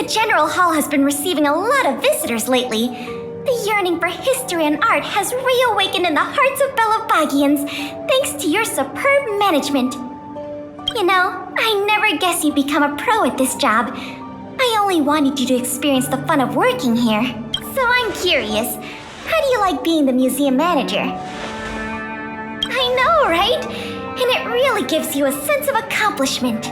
The General Hall has been receiving a lot of visitors lately. The yearning for history and art has reawakened in the hearts of Belabagians, thanks to your superb management. You know, I never guessed you'd become a pro at this job. I only wanted you to experience the fun of working here. So I'm curious, how do you like being the museum manager? I know, right? And it really gives you a sense of accomplishment.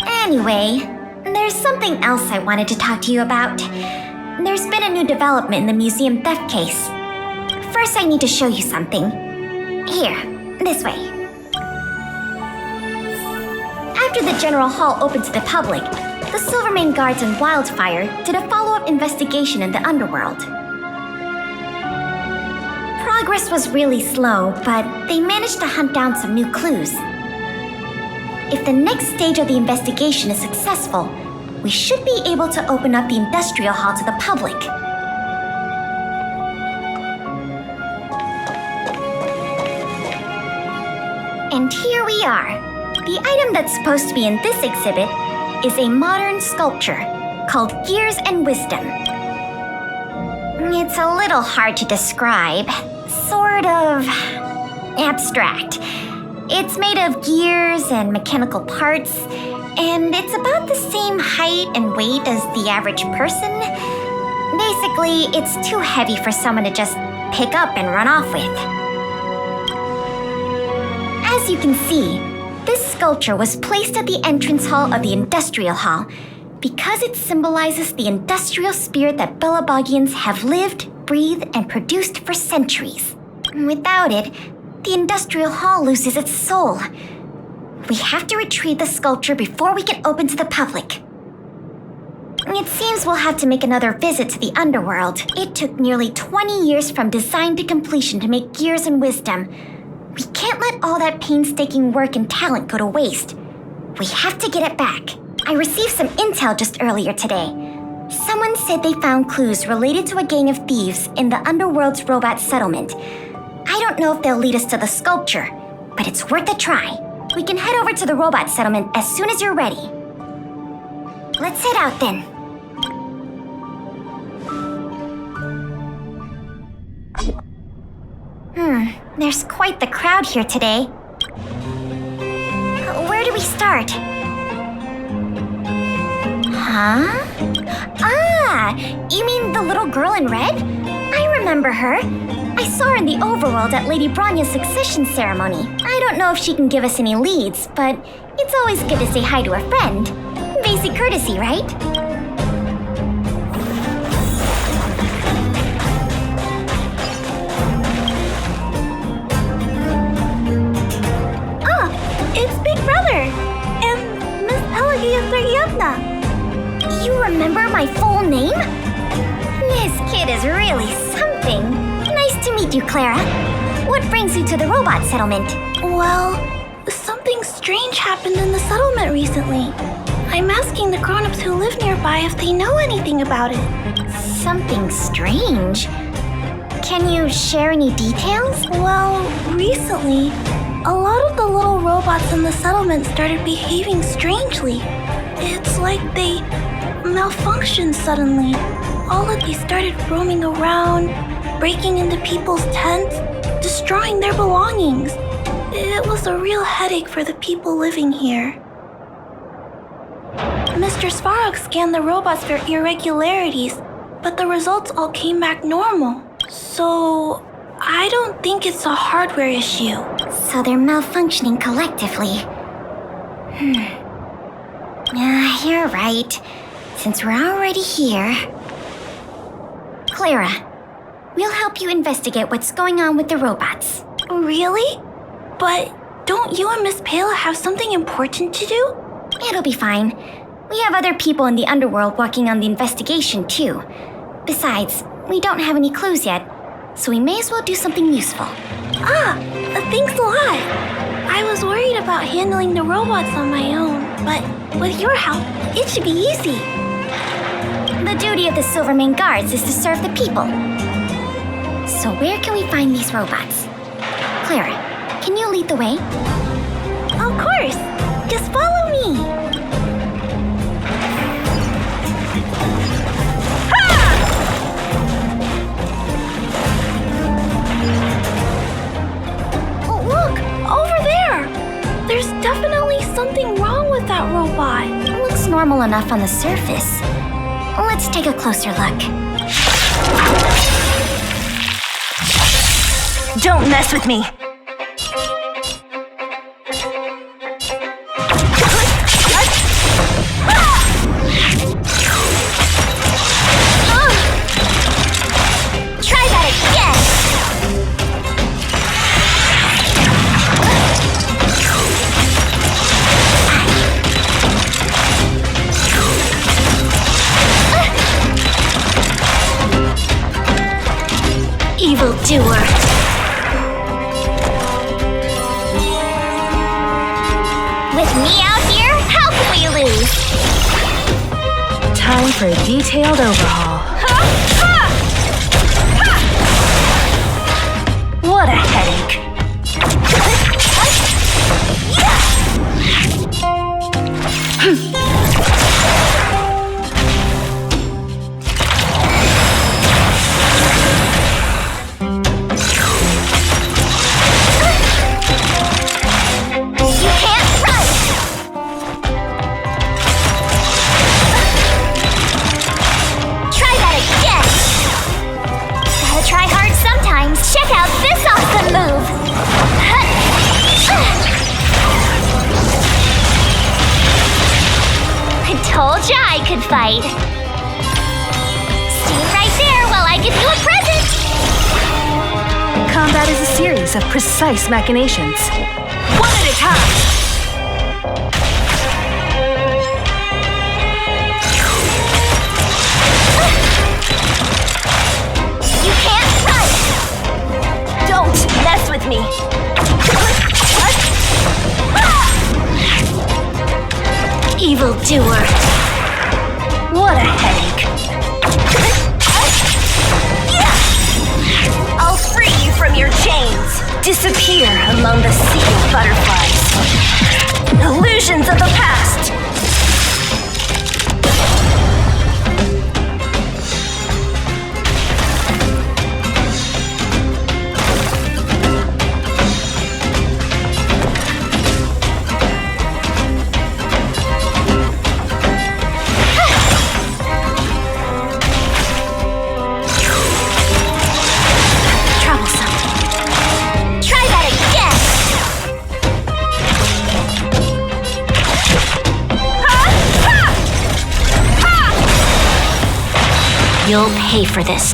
Anyway, there's something else I wanted to talk to you about. There's been a new development in the museum theft case. First, I need to show you something. Here, this way. After the General Hall opened to the public, the Silvermane Guards and Wildfire did a follow-up investigation in the underworld. Progress was really slow, but they managed to hunt down some new clues. If the next stage of the investigation is successful, we should be able to open up the industrial hall to the public. And here we are. The item that's supposed to be in this exhibit is a modern sculpture called Gears and Wisdom. It's a little hard to describe, sort of abstract. It's made of gears and mechanical parts, and it's about the same height and weight as the average person. Basically, it's too heavy for someone to just pick up and run off with. As you can see, this sculpture was placed at the entrance hall of the Industrial Hall because it symbolizes the industrial spirit that Belabagians have lived, breathed, and produced for centuries. Without it, the Industrial Hall loses its soul. We have to retrieve the sculpture before we can open to the public. It seems we'll have to make another visit to the underworld. It took nearly 20 years from design to completion to make Gears and Wisdom. We can't let all that painstaking work and talent go to waste. We have to get it back. I received some intel just earlier today. Someone said they found clues related to a gang of thieves in the underworld's robot settlement. I don't know if they'll lead us to the sculpture, but it's worth a try. We can head over to the robot settlement as soon as you're ready. Let's head out then. There's quite the crowd here today. Where do we start? Huh? Ah! You mean the little girl in red? I remember her. I saw her in the overworld at Lady Bronya's succession ceremony. I don't know if she can give us any leads, but it's always good to say hi to a friend. Basic courtesy, right? You remember my full name? This kid is really something. Nice to meet you, Clara. What brings you to the robot settlement? Well, something strange happened in the settlement recently. I'm asking the grown-ups who live nearby if they know anything about it. Something strange? Can you share any details? Well, recently, a lot of the little robots in the settlement started behaving strangely. It's like they malfunctioned suddenly. All of these started roaming around, breaking into people's tents, destroying their belongings. It was a real headache for the people living here. Mr. Svarog scanned the robots for irregularities, but the results all came back normal. So, I don't think it's a hardware issue. So they're malfunctioning collectively. You're right. Since we're already here... Clara, we'll help you investigate what's going on with the robots. Really? But don't you and Miss Pela have something important to do? It'll be fine. We have other people in the underworld working on the investigation, too. Besides, we don't have any clues yet, so we may as well do something useful. Thanks a lot. I was worried about handling the robots on my own, but with your help, it should be easy. The duty of the Silvermane Guards is to serve the people. So where can we find these robots? Clara, can you lead the way? Of course! Just follow me! robot. It looks normal enough on the surface. Let's take a closer look. Don't mess with me! Try that again! Evildoer! With me out here, how can we lose? Time for a detailed overhaul. What a headache! You can't run! Try that again! Gotta try hard sometimes. Check out this awesome move! I told ya I could fight. Stay right there while I give you a present! Combat is a series of precise machinations. One at a time! You can't run! Don't mess with me! Evildoer! What a headache! I'll free you from your chains! Disappear among the sea of butterflies! Illusions of the past! You'll pay for this.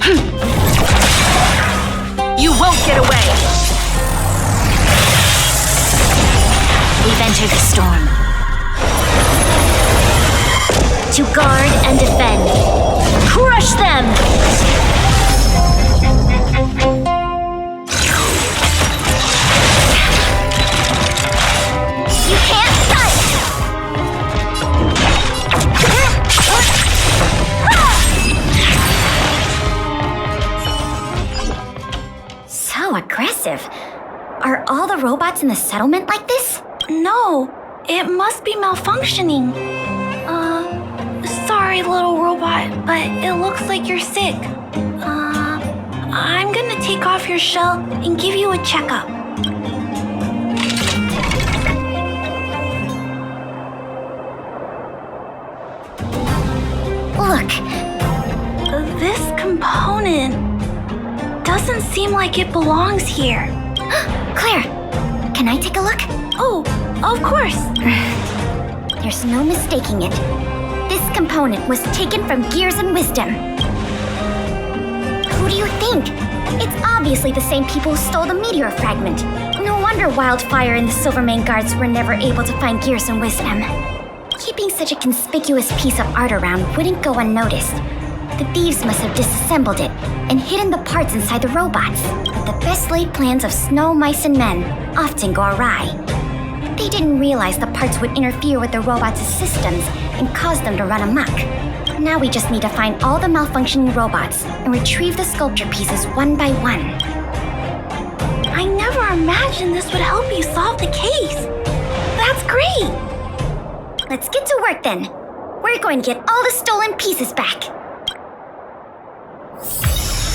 You won't get away! We've entered the storm. To guard and defend. Crush them! You can't run! So aggressive. Are all the robots in the settlement like this? No, it must be malfunctioning. Sorry, little robot, but it looks like you're sick. I'm gonna take off your shell and give you a checkup. Look, This component doesn't seem like it belongs here. Claire, can I take a look? Oh, of course. There's no mistaking it. This component was taken from Gears and Wisdom. Who do you think? It's obviously the same people who stole the meteor fragment. No wonder Wildfire and the Silvermane guards were never able to find Gears and Wisdom. Keeping such a conspicuous piece of art around wouldn't go unnoticed. The thieves must have disassembled it and hidden the parts inside the robots. But the best laid plans of snow, mice, and men often go awry. They didn't realize the parts would interfere with the robots' systems and cause them to run amok. Now we just need to find all the malfunctioning robots and retrieve the sculpture pieces one by one. I never imagined this would help you solve the case. That's great. Let's get to work then. We're going to get all the stolen pieces back.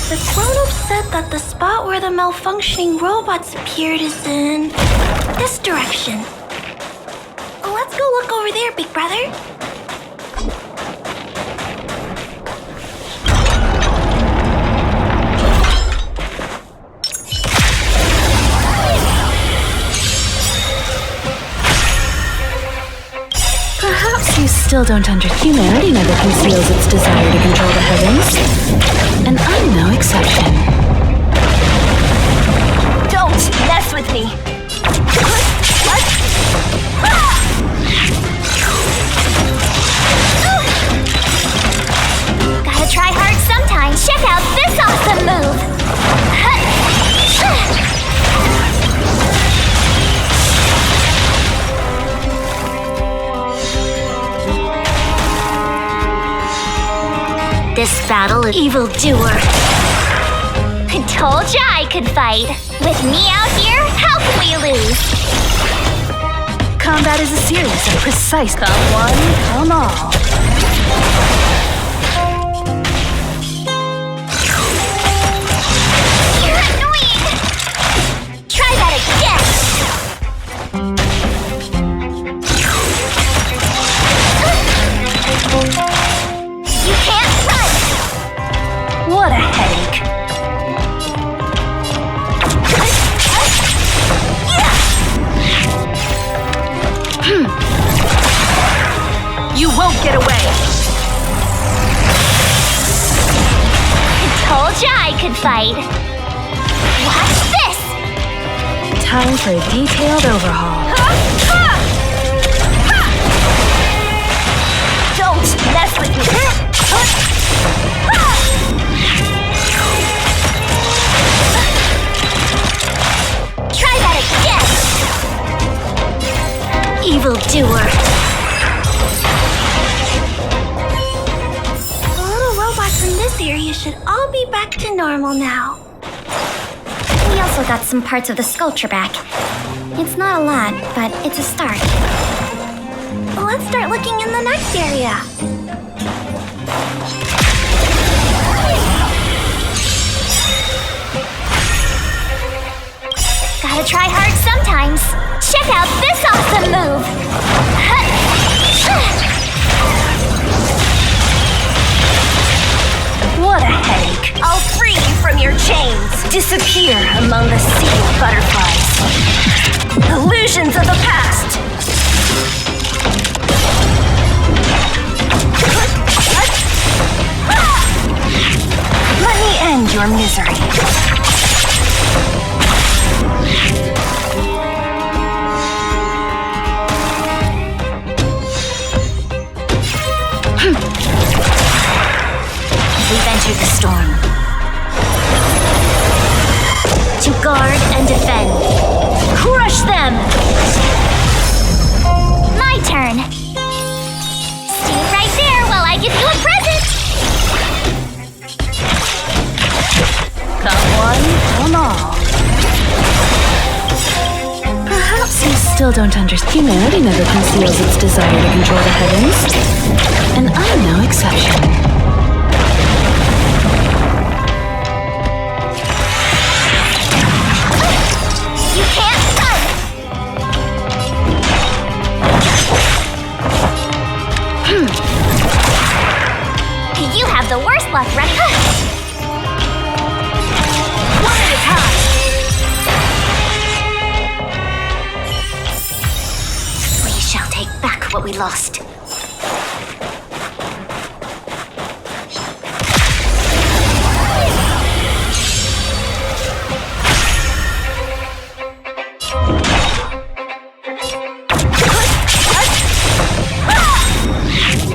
The grown-up said that the spot where the malfunctioning robots appeared is in this direction. Let's go look over there, big brother. Perhaps you still don't understand. Humanity never conceals its desire to control the heavens. And I'm no exception. Don't mess with me. Gotta try hard sometimes. Check out this awesome move. This battle is evildoer. I told ya I could fight. With me out here, how can we lose? Combat is a series of precise. Come one, come all. You're annoying! Try that again! You can't run! What a headache. You won't get away. I told ya I could fight. Watch this! Time for a detailed overhaul. Don't mess with me. Try that again! Evildoer. The little robots in this area should all be back to normal now. We also got some parts of the sculpture back. It's not a lot, but it's a start. Well, let's start looking in the next area. Gotta try hard sometimes. Check out this awesome move. What a headache. I'll free you from your chains. Disappear among the sea of butterflies. Illusions of the past. Let me end your misery. We've entered the storm. To guard and defend. Crush them! My turn. Stay right there while I give you a present. Come one, come all. Perhaps you still don't understand. Humanity never conceals its desire to control the heavens. And I'm no exception. You can't run. You have the worst luck running. One at a time. We shall take back what we lost.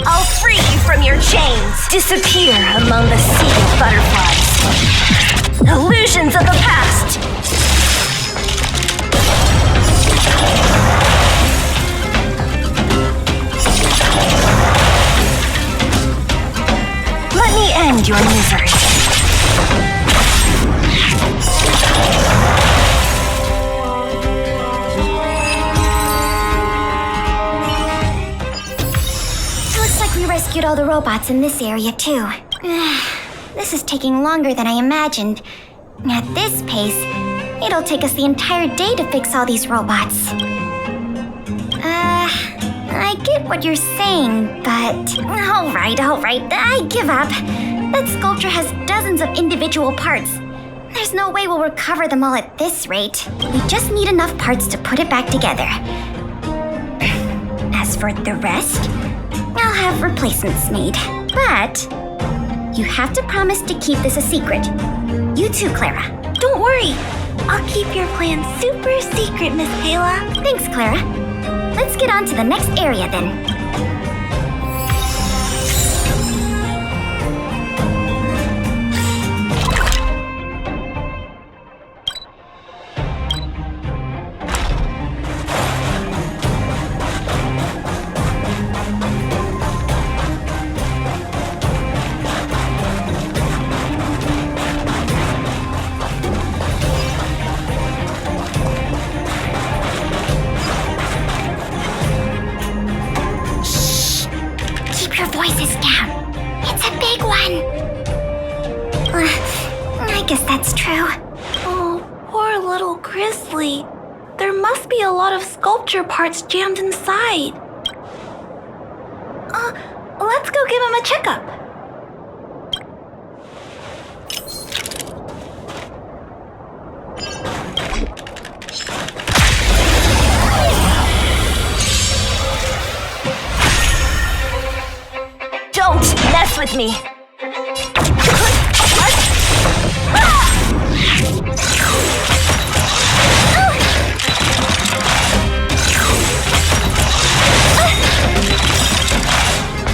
I'll free you from your chains. Disappear among the sea of butterflies. Illusions of the past. Let me end your misery. Looks like we rescued all the robots in this area, too. This is taking longer than I imagined. At this pace, it'll take us the entire day to fix all these robots. I get what you're saying, but... Alright, I give up. That sculpture has dozens of individual parts. There's no way we'll recover them all at this rate. We just need enough parts to put it back together. As for the rest, I'll have replacements made. But you have to promise to keep this a secret. You too, Clara. Don't worry. I'll keep your plan super secret, Miss Pela. Thanks, Clara. Let's get on to the next area then. I guess that's true. Oh, poor little Grizzly. There must be a lot of sculpture parts jammed inside. Let's go give him a checkup. Don't mess with me!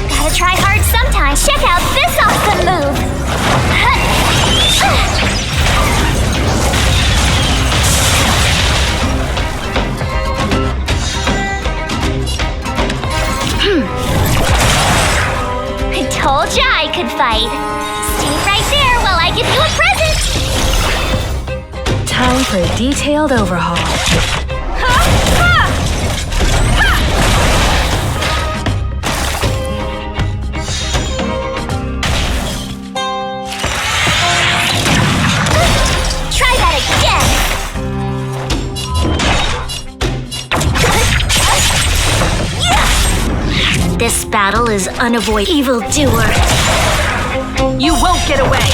Gotta try hard sometimes. Check out this awesome move! I told ya I could fight. Stay right there while I give you a present! Time for a detailed overhaul. Try that again! This battle is unavoidable. Evildoer. You won't get away!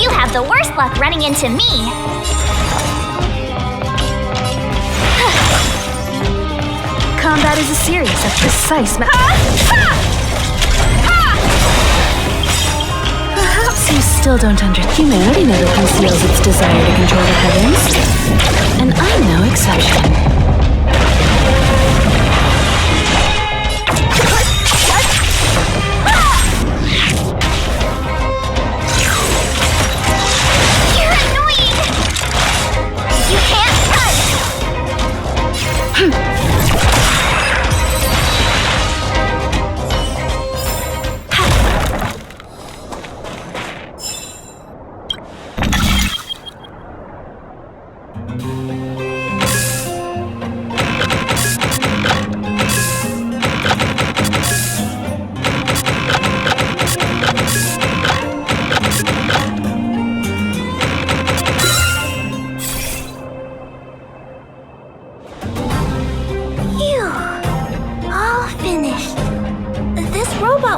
You have the worst luck running into me. Combat is a series of precise Perhaps you still don't understand. Humanity never conceals its desire to control the heavens. And I'm no exception. You're annoying! You can't run!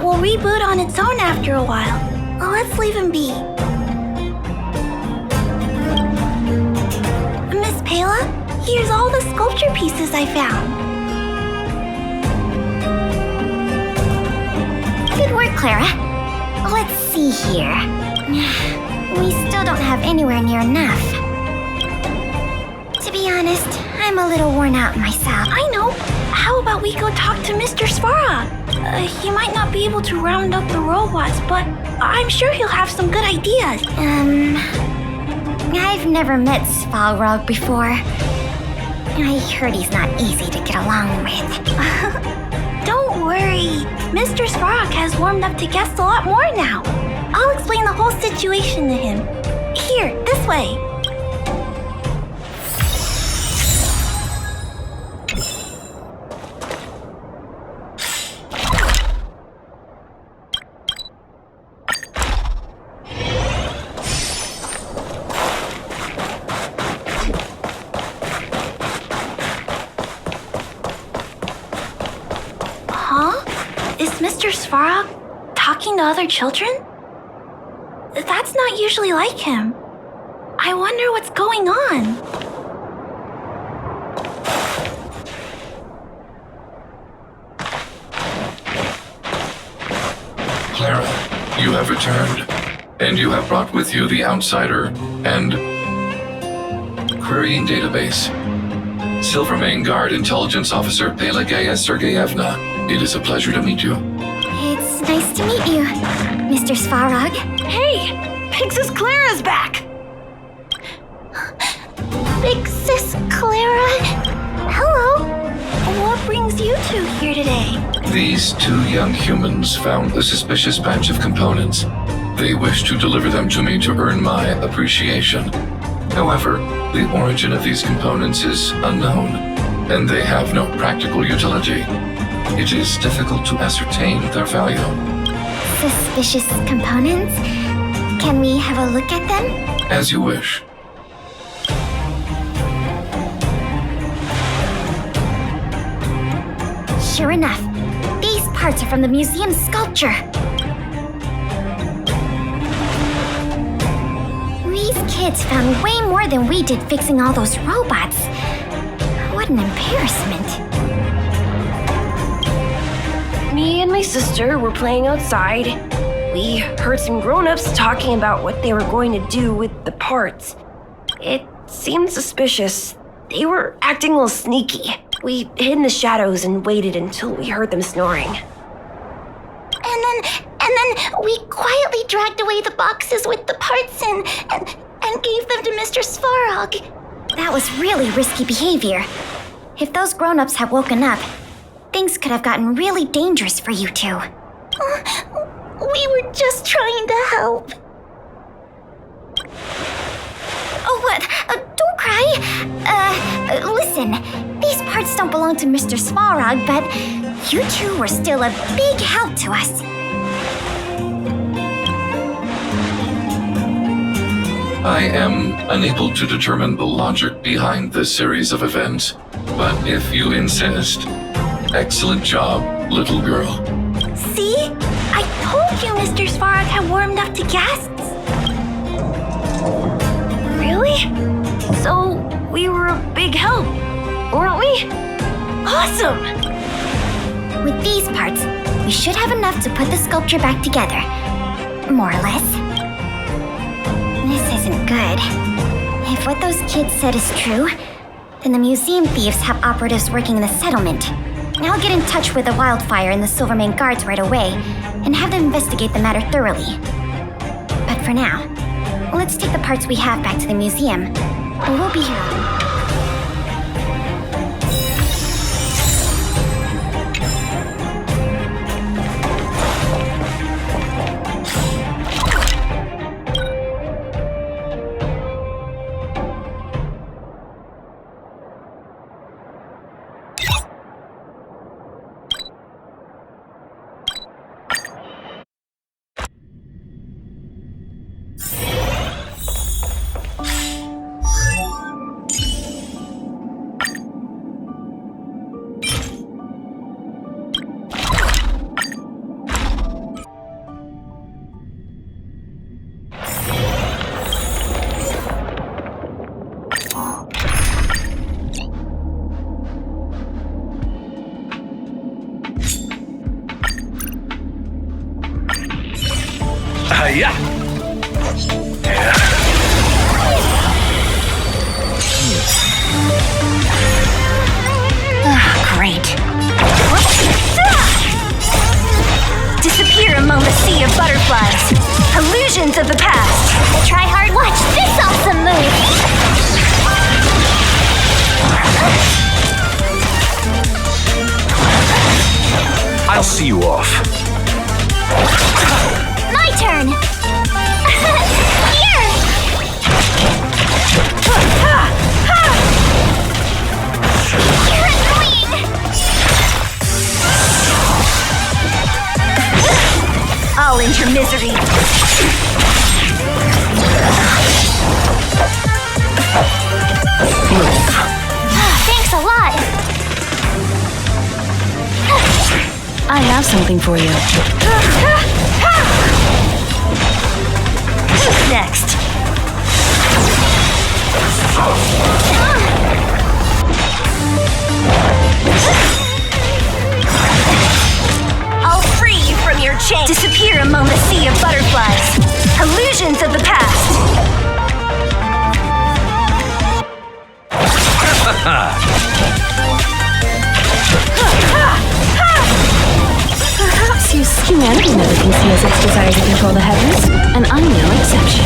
Will reboot on its own after a while. Let's leave him be. Miss Pela, here's all the sculpture pieces I found. Good work, Clara. Let's see here. We still don't have anywhere near enough. To be honest, I'm a little worn out myself. I know. How about we go talk to Mr. Svarog? He might not be able to round up the robots, but I'm sure he'll have some good ideas. I've never met Svarog before. I heard he's not easy to get along with. Don't worry. Mr. Svarog has warmed up to guests a lot more now. I'll explain the whole situation to him. Here, this way. Mr. Svarog talking to other children? That's not usually like him. I wonder what's going on. Clara, you have returned, and you have brought with you the Outsider and Querying Database. Silvermane Guard Intelligence Officer Pela Sergeyevna, it is a pleasure to meet you. It's nice to meet you, Mr. Svarog. Hey! Big Sis Clara's back! Big Sis Clara? Hello. What brings you two here today? These two young humans found a suspicious batch of components. They wish to deliver them to me to earn my appreciation. However, the origin of these components is unknown, and they have no practical utility. It is difficult to ascertain their value. Suspicious components? Can we have a look at them? As you wish. Sure enough, these parts are from the museum's sculpture. These kids found way more than we did fixing all those robots. What an embarrassment. Me and my sister were playing outside. We heard some grown-ups talking about what they were going to do with the parts. It seemed suspicious. They were acting a little sneaky. We hid in the shadows and waited until we heard them snoring. And then we quietly dragged away the boxes with the parts in and gave them to Mr. Svarog. That was really risky behavior. If those grown-ups had woken up, things could have gotten really dangerous for you two. We were just trying to help. Oh, what? Don't cry. Listen, these parts don't belong to Mr. Svarog, but you two were still a big help to us. I am unable to determine the logic behind this series of events, but if you insist, excellent job, little girl. See? I told you Mr. Svarog had warmed up to guests. Really? So, we were a big help, weren't we? Awesome! With these parts, we should have enough to put the sculpture back together. More or less. This isn't good. If what those kids said is true, then the museum thieves have operatives working in the settlement. I'll get in touch with the Wildfire and the Silvermane Guards right away, and have them investigate the matter thoroughly. But for now, let's take the parts we have back to the museum. We'll be here. Yeah. Great. Disappear among the sea of butterflies. Illusions of the past. Try hard. Watch this awesome move. I'll see you off. My turn. Here. You're annoying. I'll end your misery. Thanks a lot. I have something for you. Who's next? I'll free you from your chain. Disappear among the sea of butterflies. Illusions of the past. Perhaps humanity never conceals its desire to control the heavens, and I'm no exception.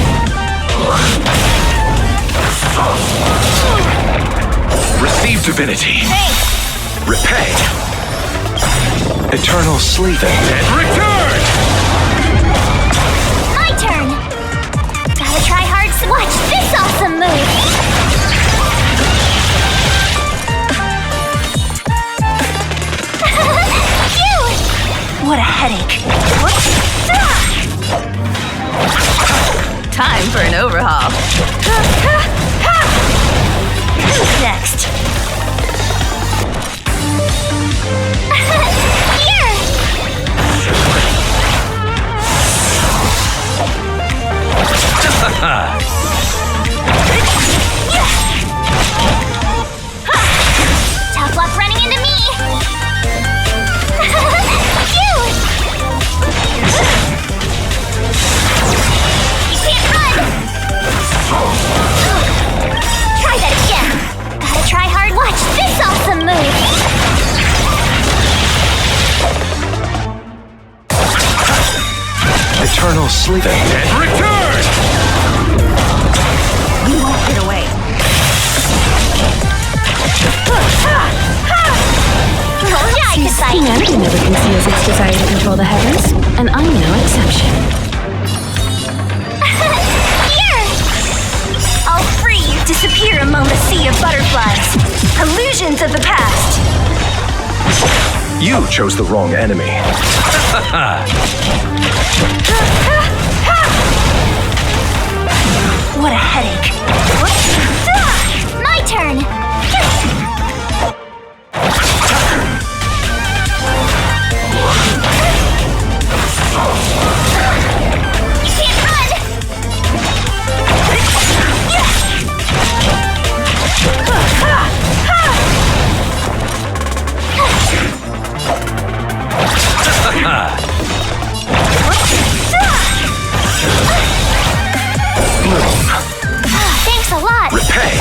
Receive divinity. Thanks. Repay. Eternal sleeping. And return! My turn! Gotta try hard to watch this awesome move! Phew! What a headache. Time for an overhaul. Who's next? Here! Tough luck running into me! Phew! You can't run! Try that again! Gotta try hard, watch this awesome move! Eternal sleeping. And return! You won't get away. Yeah, I could fight! Humanity never conceals its desire to control the heavens, and I'm no exception. Here! I'll free you. Disappear among the sea of butterflies. Illusions of the past. You chose the wrong enemy. What a headache. My turn! You can't run! Thanks a lot! Repay.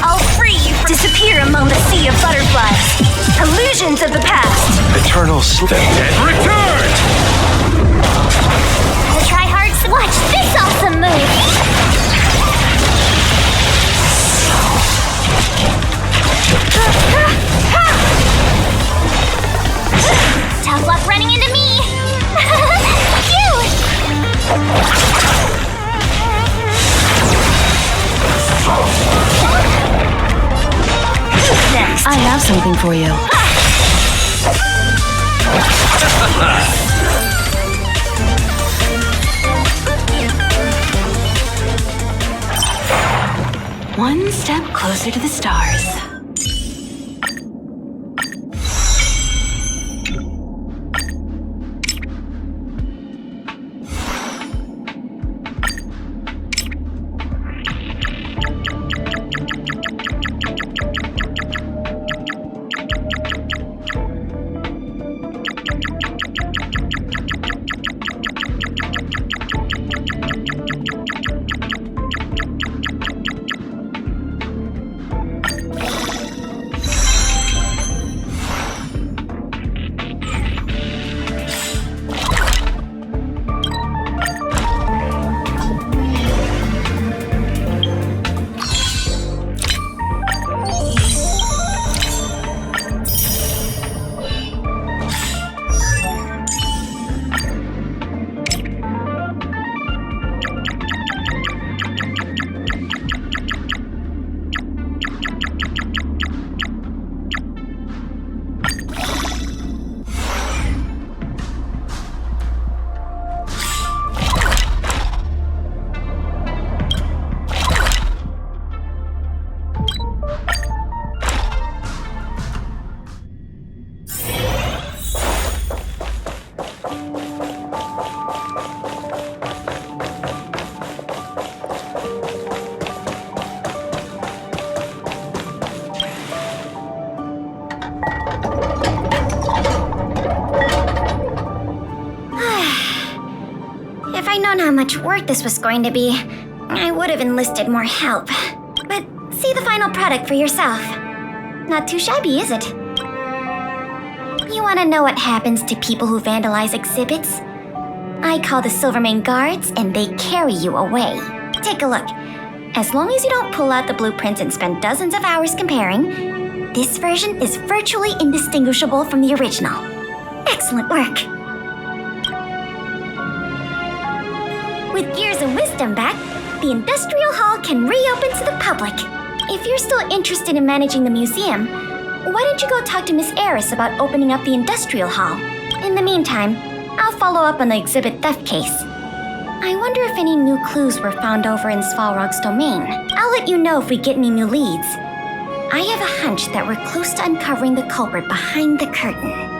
I'll free you. Disappear among the sea of butterflies. Illusions of the past. Eternal sleeping. And return! Gotta try hard to watch this awesome move! Tough luck running into me! Phew! Who's next? I have something for you. One step closer to the stars. I'd known how much work this was going to be, I would have enlisted more help. But see the final product for yourself. Not too shabby, is it? You want to know what happens to people who vandalize exhibits? I call the Silvermane guards, and they carry you away. Take a look. As long as you don't pull out the blueprints and spend dozens of hours comparing, this version is virtually indistinguishable from the original. Excellent work. With Gears and Wisdom back, the Industrial Hall can reopen to the public. If you're still interested in managing the museum, why don't you go talk to Miss Eris about opening up the Industrial Hall? In the meantime, I'll follow up on the exhibit theft case. I wonder if any new clues were found over in Svalrog's domain. I'll let you know if we get any new leads. I have a hunch that we're close to uncovering the culprit behind the curtain.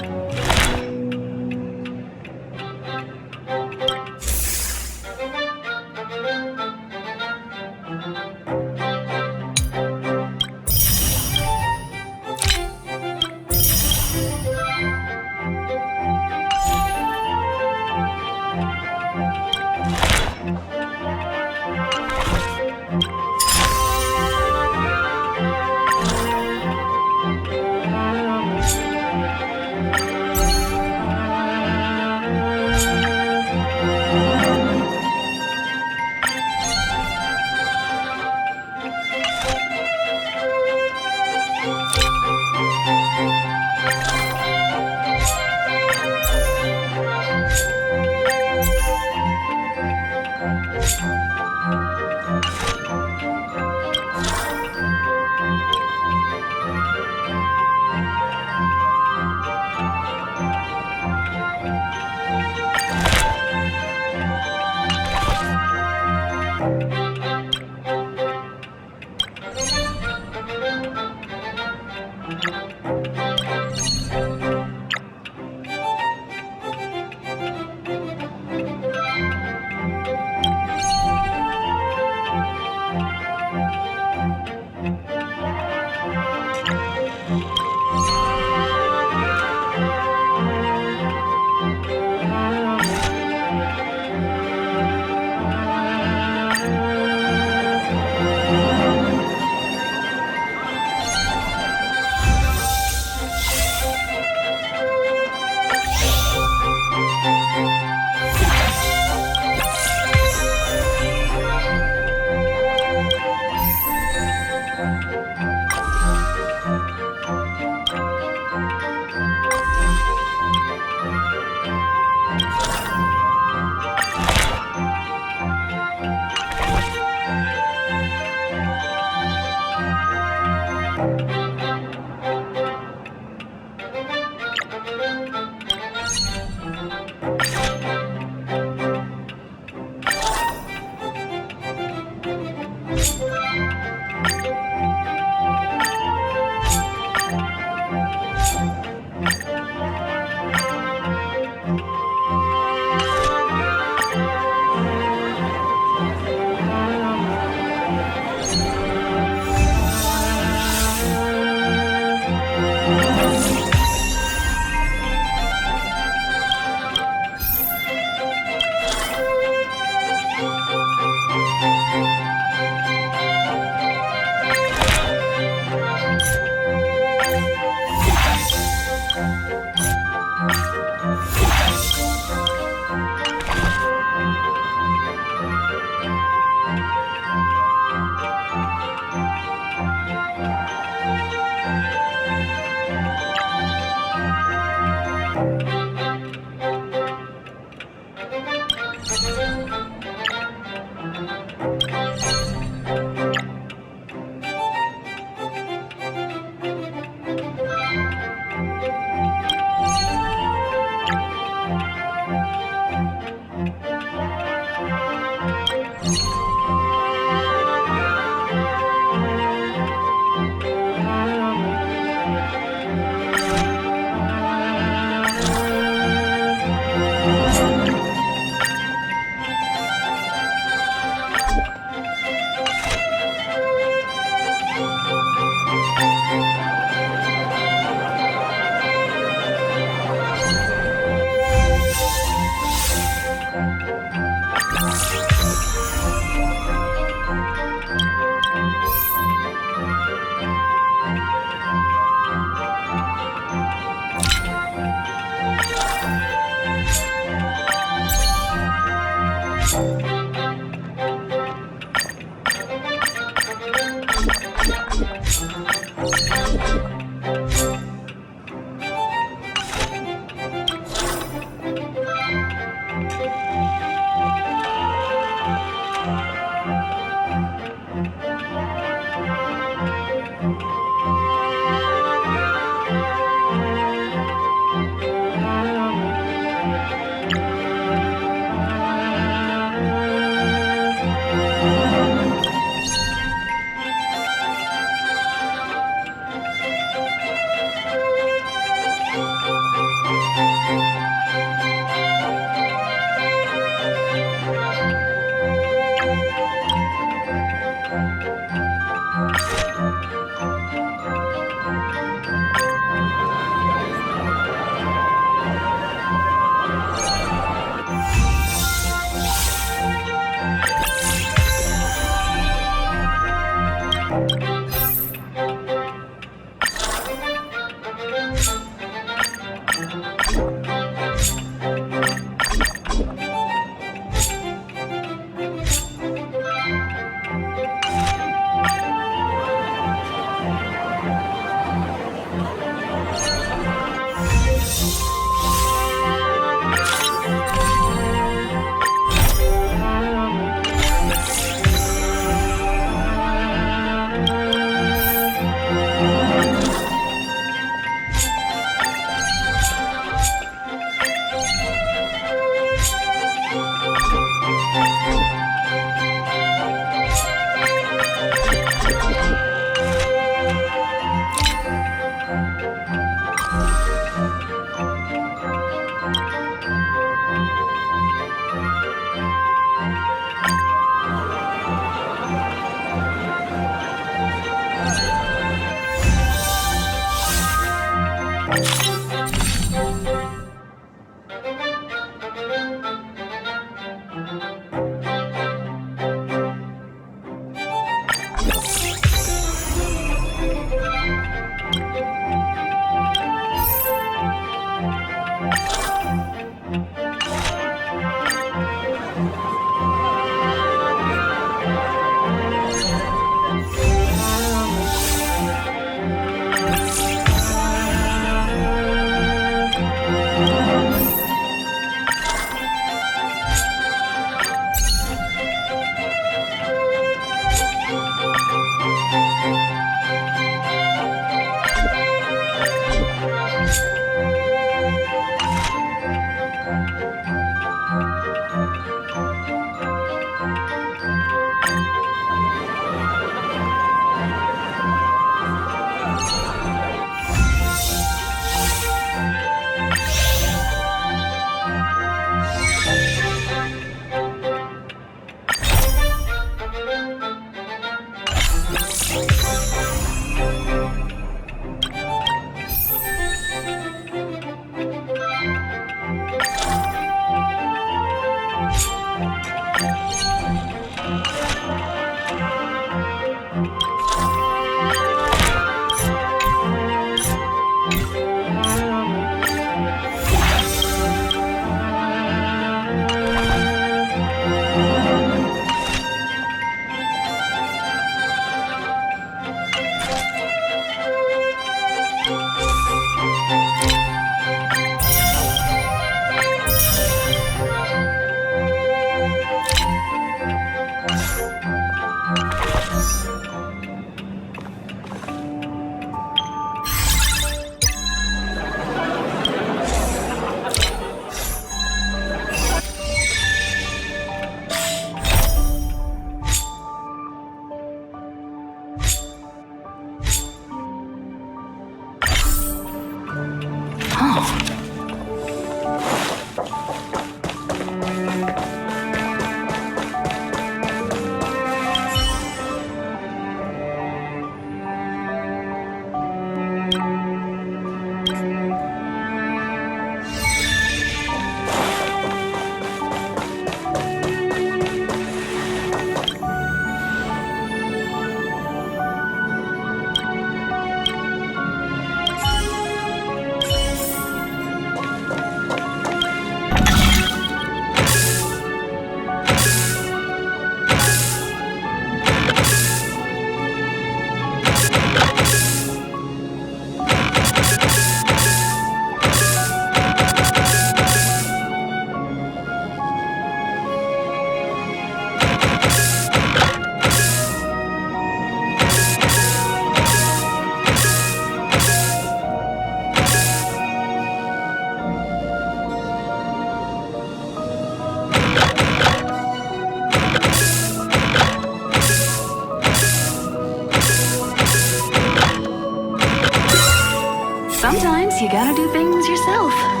guess you gotta do things yourself.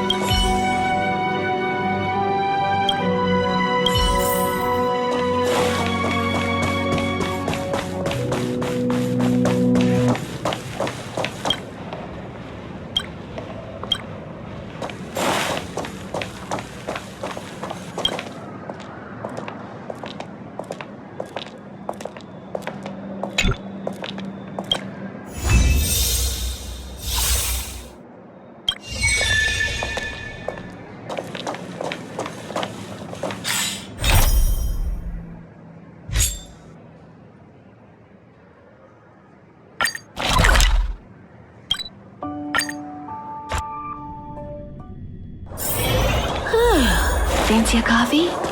Fancy a coffee?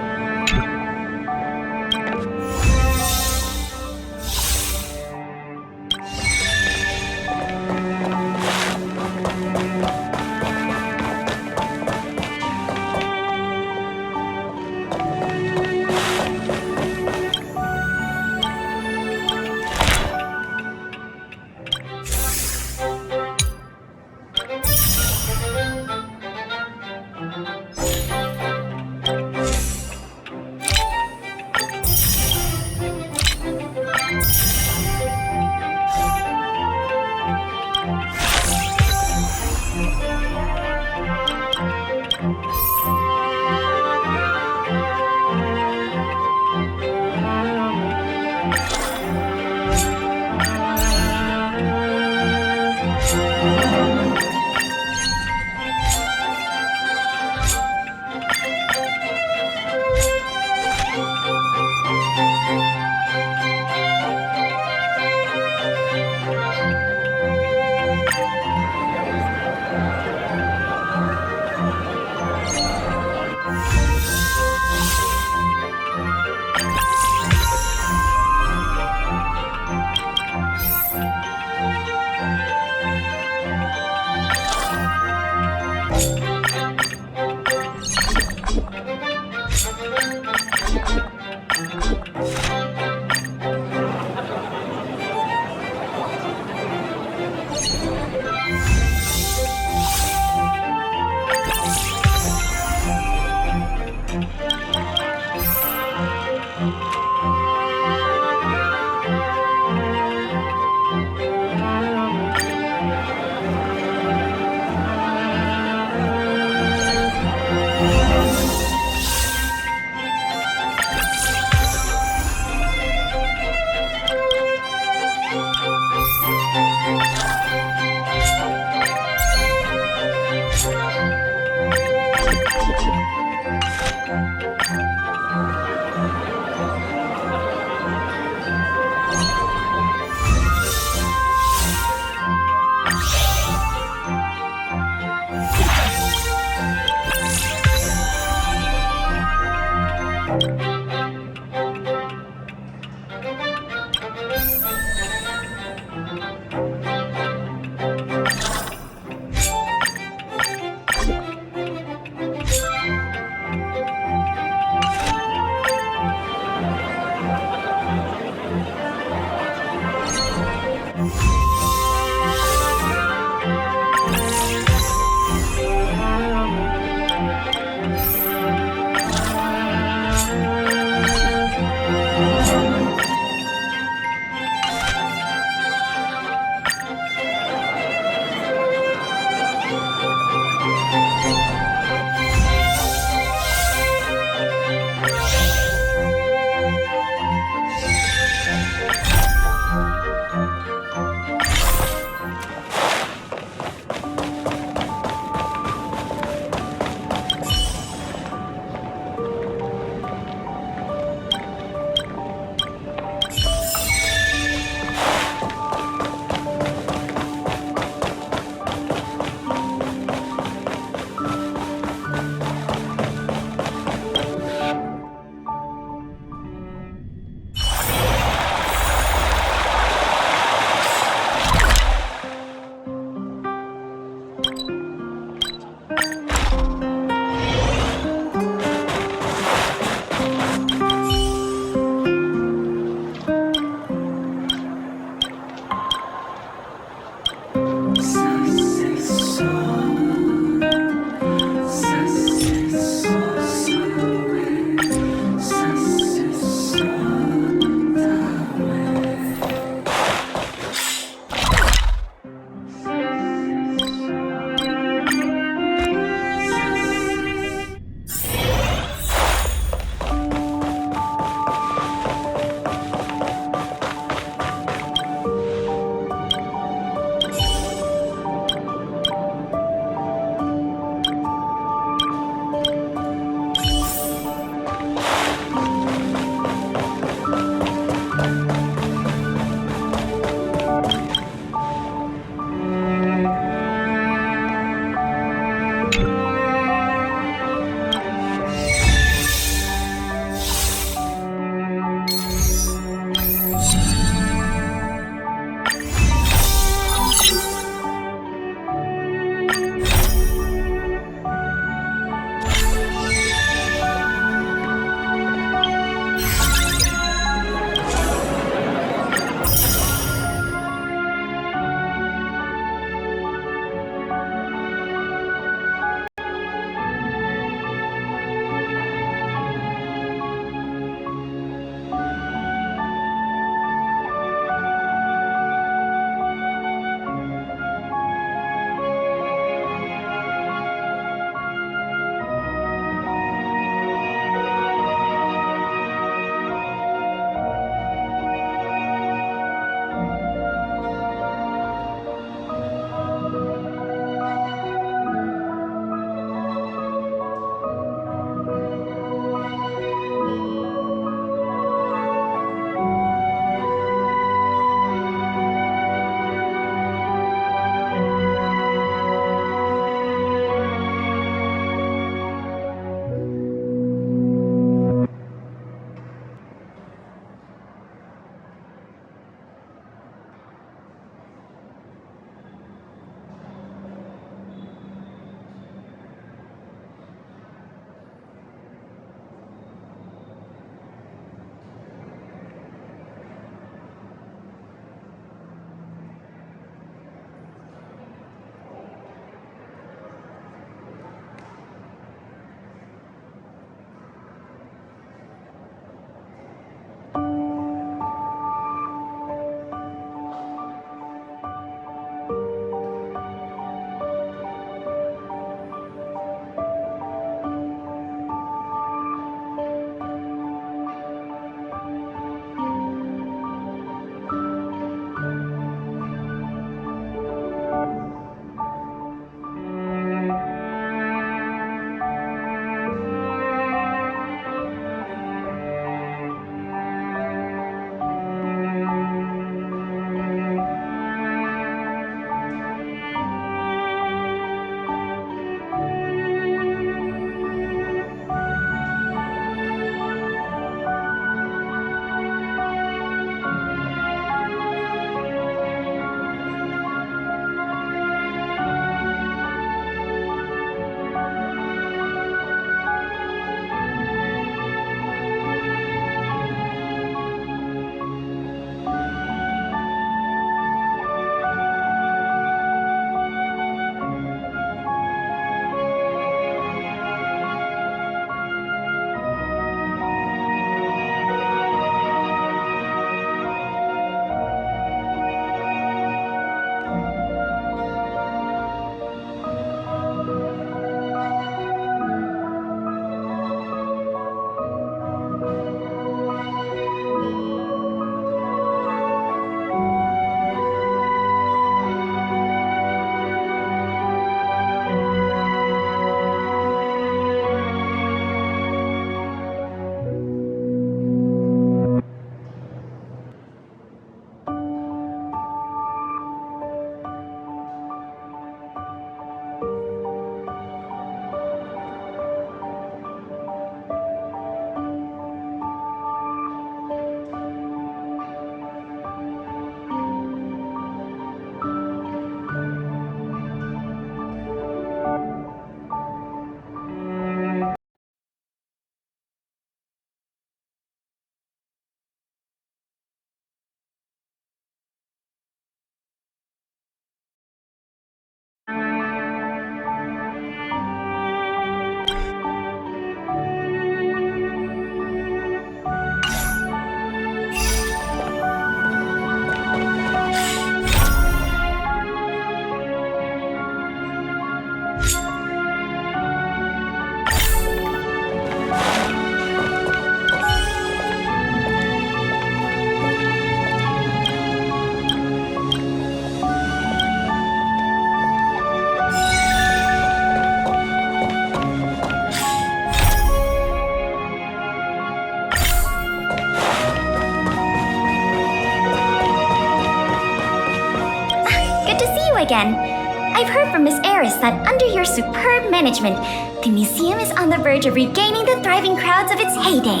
Miss Eris that under your superb management, the museum is on the verge of regaining the thriving crowds of its heyday.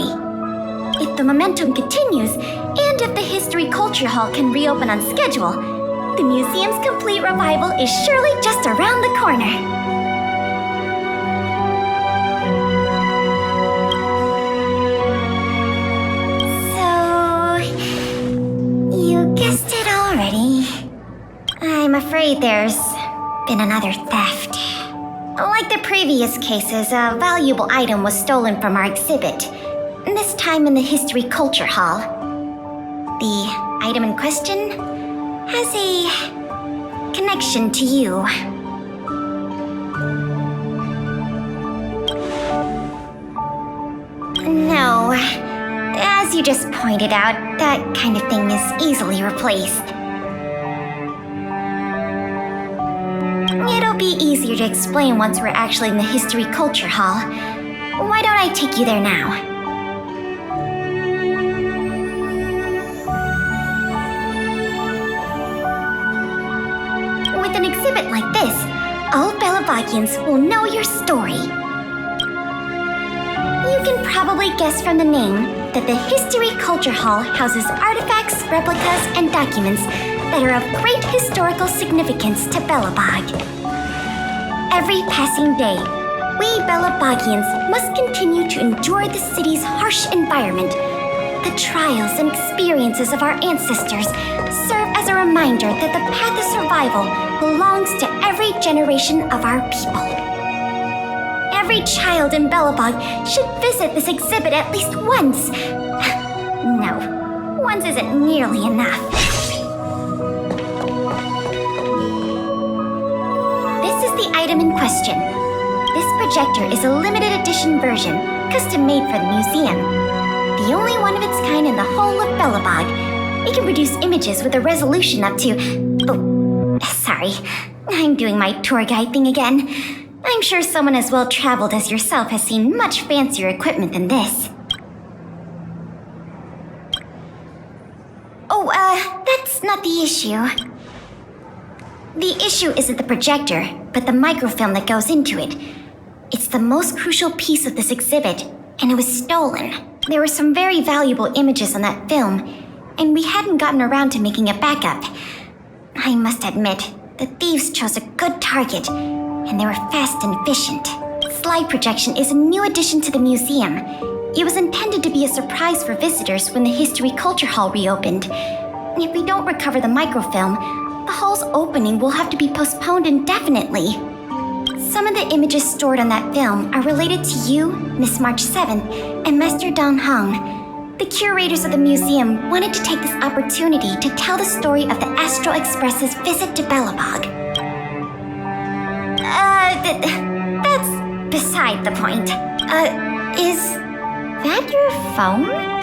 If the momentum continues, and if the History Culture Hall can reopen on schedule, the museum's complete revival is surely just around the corner. Guessed it already. I'm afraid there's been another theft. Like the previous cases, a valuable item was stolen from our exhibit, this time in the History Culture Hall. The item in question has a connection to you. No. As you just pointed out, that kind of thing is easily replaced. It'll be easier to explain once we're actually in the History Culture Hall. Why don't I take you there now? With an exhibit like this, all Belabagians will know your story. You can probably guess from the name that the History Culture Hall houses artifacts, replicas, and documents that are of great historical significance to Belobog. Every passing day, we Belabagians must continue to endure the city's harsh environment. The trials and experiences of our ancestors serve as a reminder that the path of survival belongs to every generation of our people. Every child in Belobog should visit this exhibit at least once. No, once isn't nearly enough. This is the item in question. This projector is a limited edition version, custom made for the museum. The only one of its kind in the whole of Belobog. It can produce images with a resolution up to... Oh, sorry. I'm doing my tour guide thing again. I'm sure someone as well-traveled as yourself has seen much fancier equipment than this. Oh, that's not the issue. The issue isn't the projector, but the microfilm that goes into it. It's the most crucial piece of this exhibit, and it was stolen. There were some very valuable images on that film, and we hadn't gotten around to making a backup. I must admit, the thieves chose a good target, and they were fast and efficient. Slide projection is a new addition to the museum. It was intended to be a surprise for visitors when the History Culture Hall reopened. If we don't recover the microfilm, the hall's opening will have to be postponed indefinitely. Some of the images stored on that film are related to you, Miss March 7th, and Master Don Hong. The curators of the museum wanted to take this opportunity to tell the story of the Astral Express's visit to Belobog. That's beside the point. Is that your phone?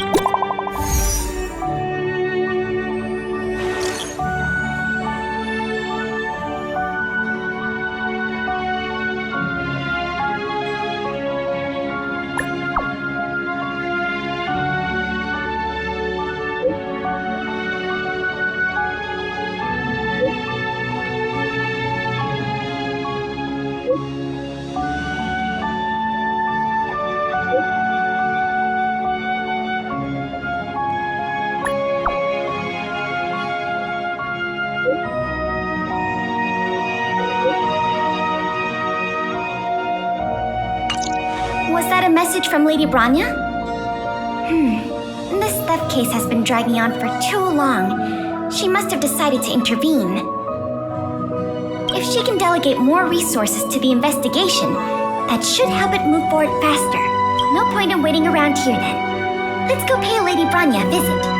Was that a message from Lady Branya? This theft case has been dragging on for too long. She must have decided to intervene. If she can delegate more resources to the investigation, that should help it move forward faster. No point in waiting around here then. Let's go pay Lady Branya a visit.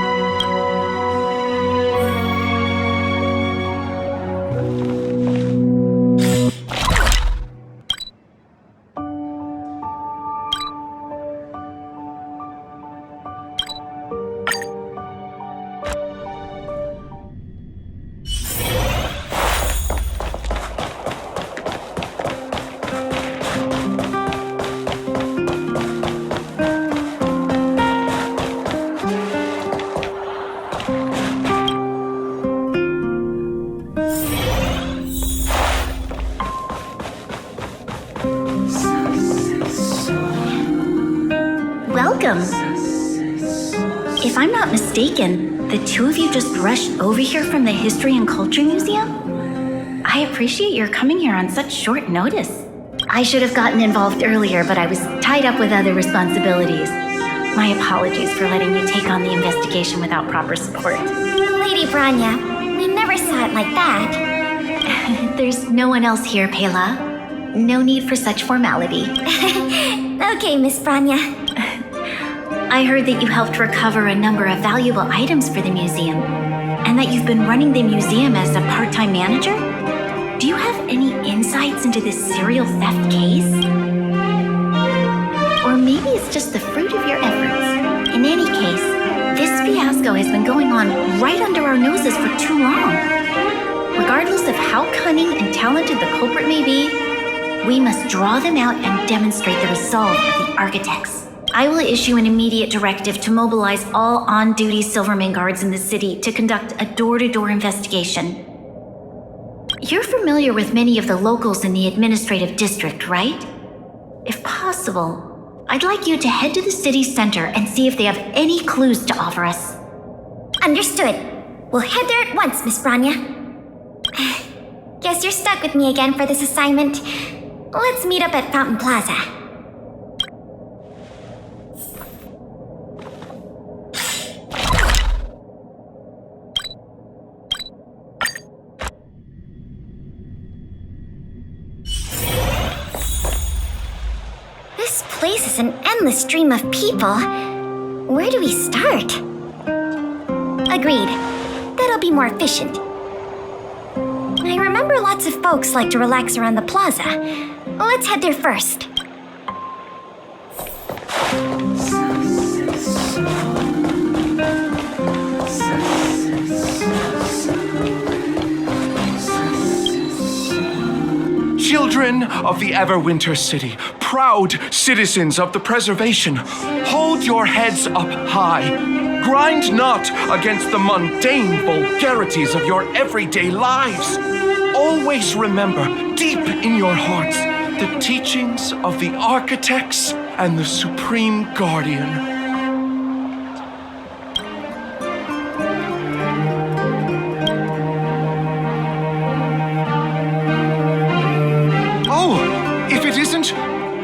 welcome. If I'm not mistaken, the two of you just rushed over here from the History and Culture Museum? I appreciate your coming here on such short notice. I should have gotten involved earlier, but I was tied up with other responsibilities. My apologies for letting you take on the investigation without proper support. Lady Branya, we never saw it like that. There's no one else here, Pela. No need for such formality. Okay, Miss Branya. I heard that you helped recover a number of valuable items for the museum, and that you've been running the museum as a part-time manager? Do you have any insights into this serial theft case? Or maybe it's just the fruit of your efforts. In any case, this fiasco has been going on right under our noses for too long. Regardless of how cunning and talented the culprit may be, we must draw them out and demonstrate the resolve of the architects. I will issue an immediate directive to mobilize all on-duty Silvermane guards in the city to conduct a door-to-door investigation. You're familiar with many of the locals in the administrative district, right? If possible, I'd like you to head to the city center and see if they have any clues to offer us. Understood. We'll head there at once, Miss Branya. Guess you're stuck with me again for this assignment. Let's meet up at Fountain Plaza. This place is an endless stream of people. Where do we start? Agreed. That'll be more efficient. I remember lots of folks like to relax around the plaza. Let's head there first. Children of the Everwinter city, proud citizens of the preservation, hold your heads up high. Grind not against the mundane vulgarities of your everyday lives. Always remember, deep in your hearts, the teachings of the architects and the Supreme Guardian. Oh, if it isn't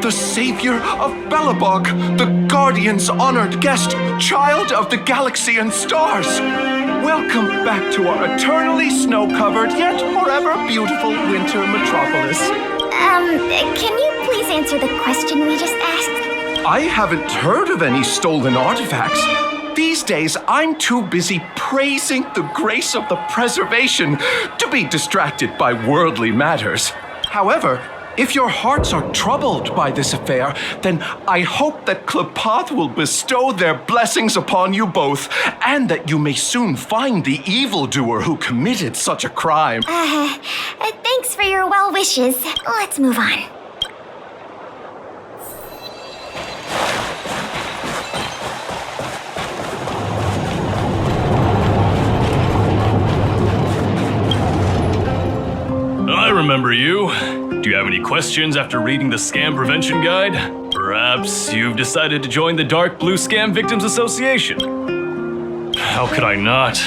the savior of Belobog, the Guardian's honored guest, child of the galaxy and stars. Welcome back to our eternally snow-covered yet forever beautiful winter metropolis. Can you please answer the question we just asked? I haven't heard of any stolen artifacts. These days, I'm too busy praising the grace of the preservation to be distracted by worldly matters. However, if your hearts are troubled by this affair, then I hope that Klepoth will bestow their blessings upon you both, and that you may soon find the evildoer who committed such a crime. Thanks for your well wishes. Let's move on. I remember you. Do you have any questions after reading the Scam Prevention Guide? Perhaps you've decided to join the Dark Blue Scam Victims Association? How could I not?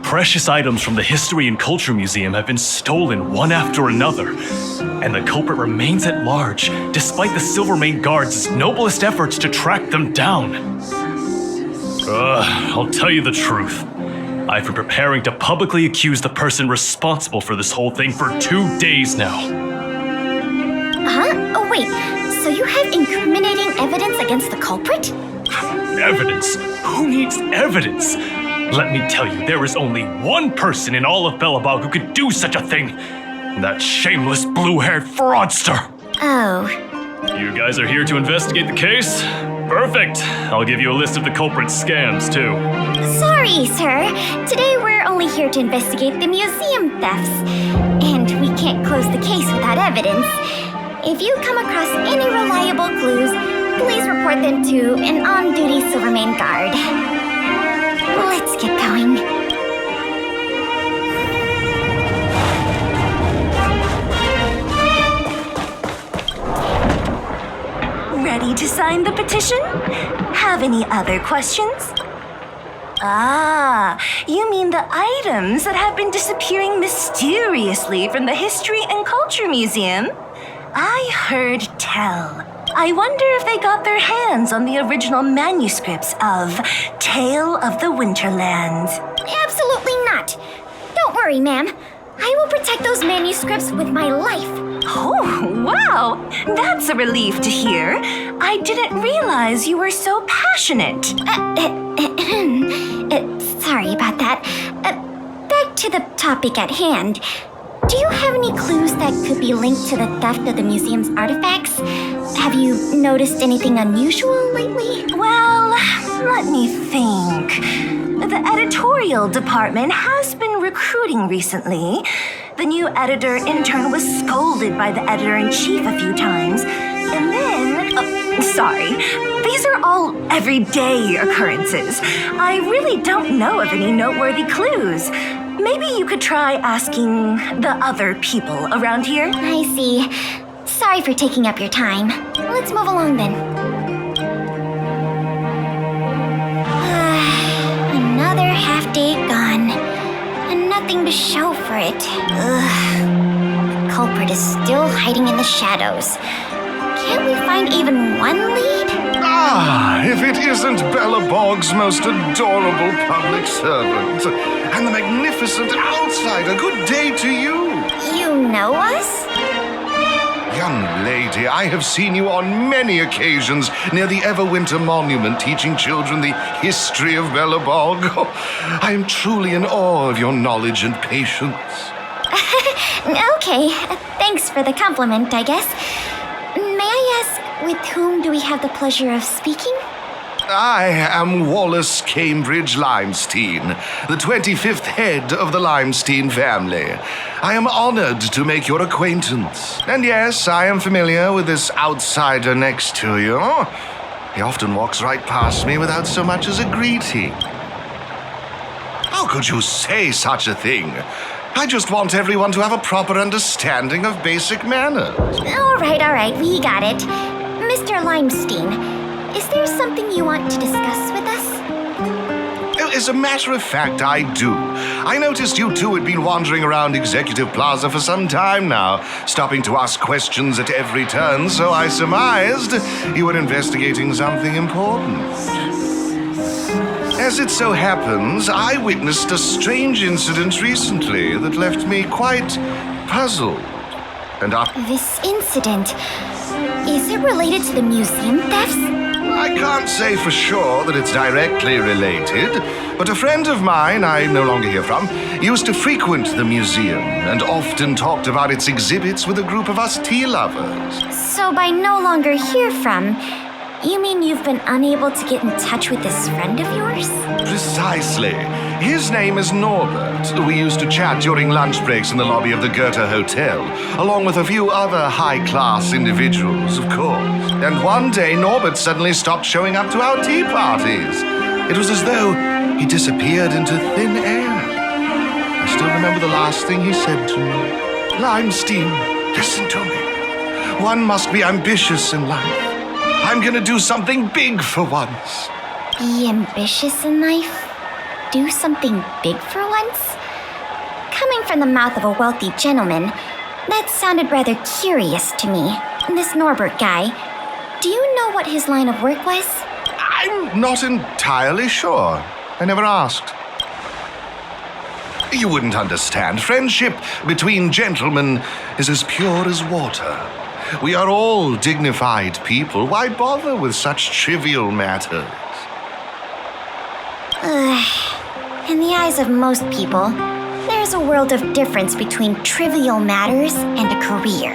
Precious items from the History and Culture Museum have been stolen one after another, and the culprit remains at large despite the Silvermane Guards' noblest efforts to track them down. I'll tell you the truth. I've been preparing to publicly accuse the person responsible for this whole thing for 2 days now. Huh? Oh, wait. So you have incriminating evidence against the culprit? Evidence? Who needs evidence? Let me tell you, there is only one person in all of Belobog who could do such a thing. That shameless blue-haired fraudster. Oh. You guys are here to investigate the case? Perfect. I'll give you a list of the culprit's scams, too. Sorry, sir. Today we're only here to investigate the museum thefts. And we can't close the case without evidence. If you come across any reliable clues, please report them to an on-duty Silvermane guard. Let's get going. Ready? ready to sign the petition? Have any other questions? Ah, you mean the items that have been disappearing mysteriously from the History and Culture Museum? I heard tell. I wonder if they got their hands on the original manuscripts of Tale of the Winterlands. Absolutely not. Don't worry, ma'am. I will protect those manuscripts with my life. Oh, wow! That's a relief to hear. I didn't realize you were so passionate. Sorry about that. Back to the topic at hand. Do you have any clues that could be linked to the theft of the museum's artifacts? Have you noticed anything unusual lately? Well, let me think. The editorial department has been recruiting recently. The new editor-intern was scolded by the editor-in-chief a few times. And then... sorry. These are all everyday occurrences. I really don't know of any noteworthy clues. Maybe you could try asking the other people around here. I see. Sorry for taking up your time. Let's move along then. Another half day gone. And nothing to show for it. The culprit is still hiding in the shadows. Can't we find even one lead? Ah, if it isn't Bella Bog's most adorable public servant. And the magnificent outsider. Good day to you. You know us? Young lady, I have seen you on many occasions near the Everwinter monument teaching children the history of Bella Bog. Oh, I am truly in awe of your knowledge and patience. Okay, thanks for the compliment, I guess. May I ask, with whom do we have the pleasure of speaking? I am Wallace Cambridge Limestein, the 25th head of the Limestein family. I am honored to make your acquaintance. And yes, I am familiar with this outsider next to you. He often walks right past me without so much as a greeting. How could you say such a thing? I just want everyone to have a proper understanding of basic manners. All right, we got it. Mr. Limestein, is there something you want to discuss with us? As a matter of fact, I do. I noticed you two had been wandering around Executive Plaza for some time now, stopping to ask questions at every turn, so I surmised you were investigating something important. As it so happens, I witnessed a strange incident recently that left me quite puzzled. And This incident, is it related to the museum thefts? I can't say for sure that it's directly related, but a friend of mine I no longer hear from used to frequent the museum and often talked about its exhibits with a group of us tea lovers. So by no longer hear from, you mean you've been unable to get in touch with this friend of yours? Precisely. His name is Norbert. We used to chat during lunch breaks in the lobby of the Goethe Hotel, along with a few other high-class individuals, of course. And one day, Norbert suddenly stopped showing up to our tea parties. It was as though he disappeared into thin air. I still remember the last thing he said to me. Limestein, listen to me. One must be ambitious in life. I'm gonna do something big for once. Be ambitious in life? Do something big for once? Coming from the mouth of a wealthy gentleman, that sounded rather curious to me. This Norbert guy, do you know what his line of work was? I'm not entirely sure. I never asked. You wouldn't understand. Friendship between gentlemen is as pure as water. We are all dignified people. Why bother with such trivial matters? In the eyes of most people, there's a world of difference between trivial matters and a career.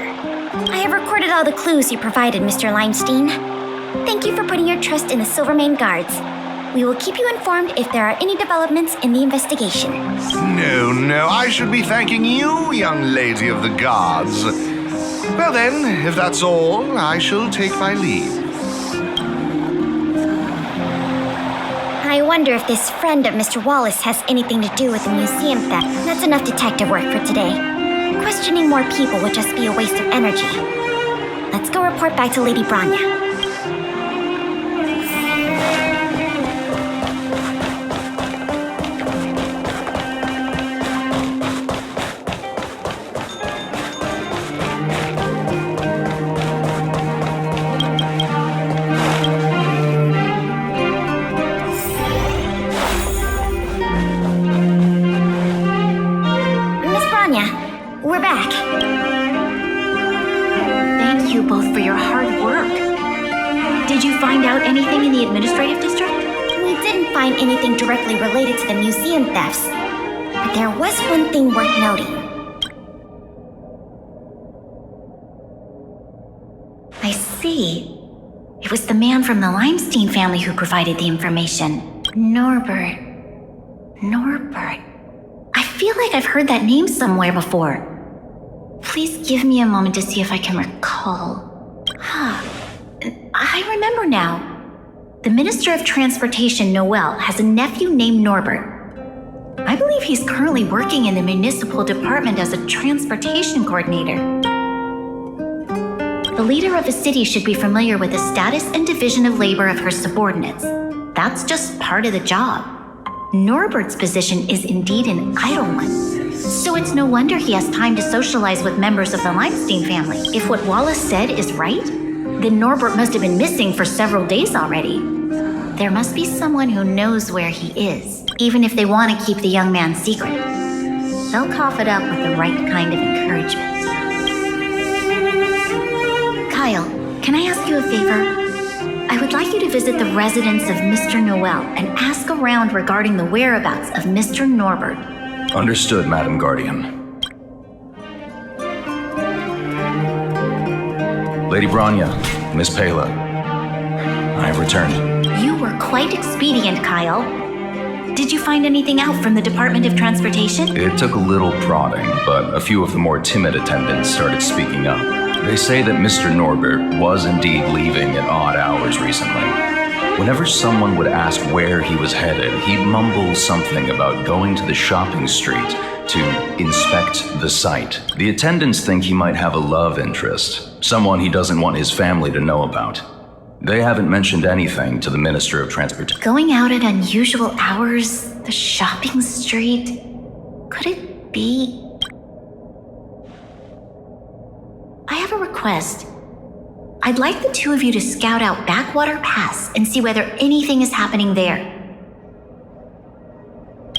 I have recorded all the clues you provided, Mr. Limestein. Thank you for putting your trust in the Silvermane Guards. We will keep you informed if there are any developments in the investigation. No, I should be thanking you, young lady of the Guards. Well then, if that's all, I shall take my leave. I wonder if this friend of Mr. Wallace has anything to do with the museum theft. That's enough detective work for today. Questioning more people would just be a waste of energy. Let's go report back to Lady Branya. thank you both for your hard work. Did you find out anything in the administrative district? We didn't find anything directly related to the museum thefts, but there was one thing worth noting. I see. It was the man from the Limestein family who provided the information. Norbert. I feel like I've heard that name somewhere before. Please give me a moment to see if I can recall. I remember now. The Minister of Transportation, Noel, has a nephew named Norbert. I believe he's currently working in the municipal department as a transportation coordinator. The leader of a city should be familiar with the status and division of labor of her subordinates. That's just part of the job. Norbert's position is indeed an idle one, so it's no wonder he has time to socialize with members of the Limestein family. If what Wallace said is right, then Norbert must have been missing for several days already. There must be someone who knows where he is, even if they want to keep the young man secret. They'll cough it up with the right kind of encouragement. Kyle, can I ask you a favor? I would like you to visit the residence of Mr. Noel and ask around regarding the whereabouts of Mr. Norbert. Understood, Madam Guardian. Lady Bronya, Miss Pela, I have returned. You were quite expedient, Kyle. Did you find anything out from the Department of Transportation? It took a little prodding, but a few of the more timid attendants started speaking up. They say that Mr. Norbert was indeed leaving at odd hours recently. Whenever someone would ask where he was headed, he'd mumble something about going to the shopping street to inspect the site. The attendants think he might have a love interest, someone he doesn't want his family to know about. They haven't mentioned anything to the Minister of Transportation. Going out at unusual hours, the shopping street, could it be? I have a request. I'd like the two of you to scout out Backwater Pass and see whether anything is happening there.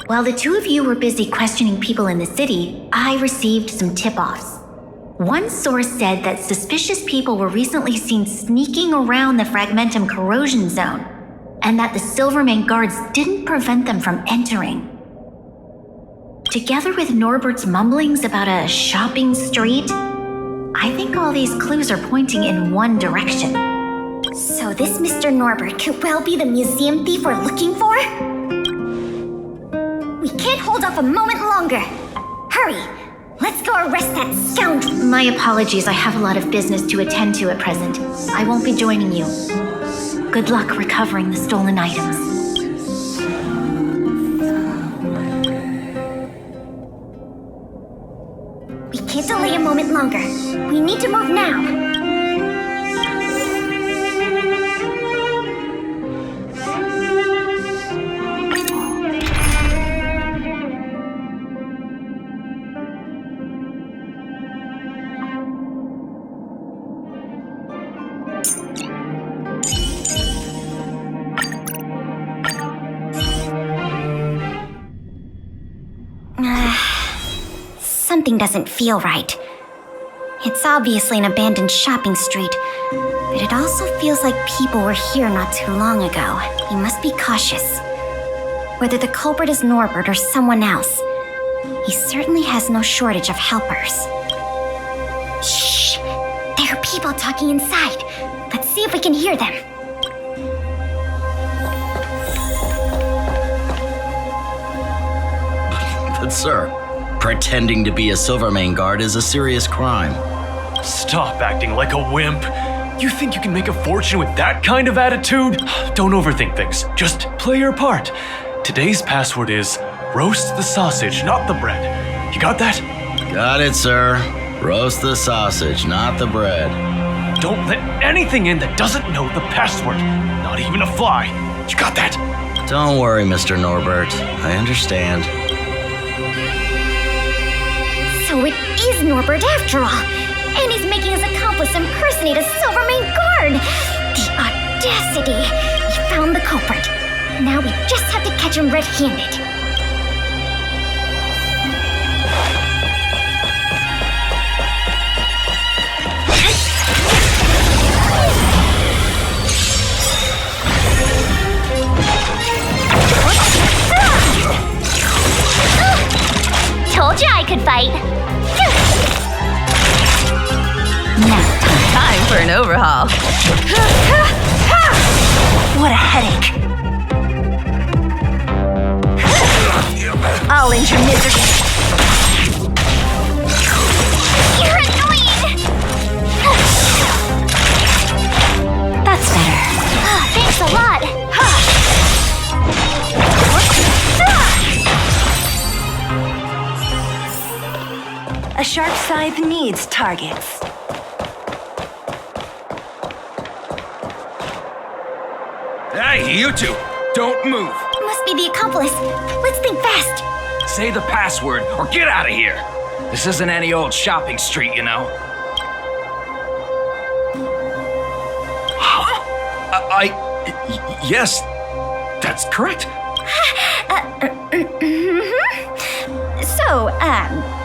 While the two of you were busy questioning people in the city, I received some tip-offs. One source said that suspicious people were recently seen sneaking around the Fragmentum corrosion zone, and that the Silvermane guards didn't prevent them from entering. Together with Norbert's mumblings about a shopping street, I think all these clues are pointing in one direction. So this Mr. Norbert could well be the museum thief we're looking for? We can't hold off a moment longer. Hurry! Let's go arrest that scoundrel! My apologies, I have a lot of business to attend to at present. I won't be joining you. Good luck recovering the stolen items. We can't delay a moment longer. We need to move now. Something doesn't feel right. It's obviously an abandoned shopping street, but it also feels like people were here not too long ago. We must be cautious. Whether the culprit is Norbert or someone else, he certainly has no shortage of helpers. Shh! There are people talking inside. Let's see if we can hear them. But sir, pretending to be a Silvermane guard is a serious crime. Stop acting like a wimp. You think you can make a fortune with that kind of attitude? Don't overthink things. Just play your part. Today's password is roast the sausage, not the bread. You got that? Got it, sir. Roast the sausage, not the bread. Don't let anything in that doesn't know the password. Not even a fly. You got that? Don't worry, Mr. Norbert. I understand. So it is Norbert after all, and he's making his accomplice impersonate a Silvermane guard. The audacity! We found the culprit. Now we just have to catch him red-handed. I could fight. Now, time for an overhaul. What a headache. I'll end your misery. You're annoying! That's better. Thanks a lot. A sharp scythe needs targets. Hey, you two! Don't move! Must be the accomplice. Let's think fast. Say the password or get out of here! This isn't any old shopping street, you know. Huh? Yes, that's correct. So,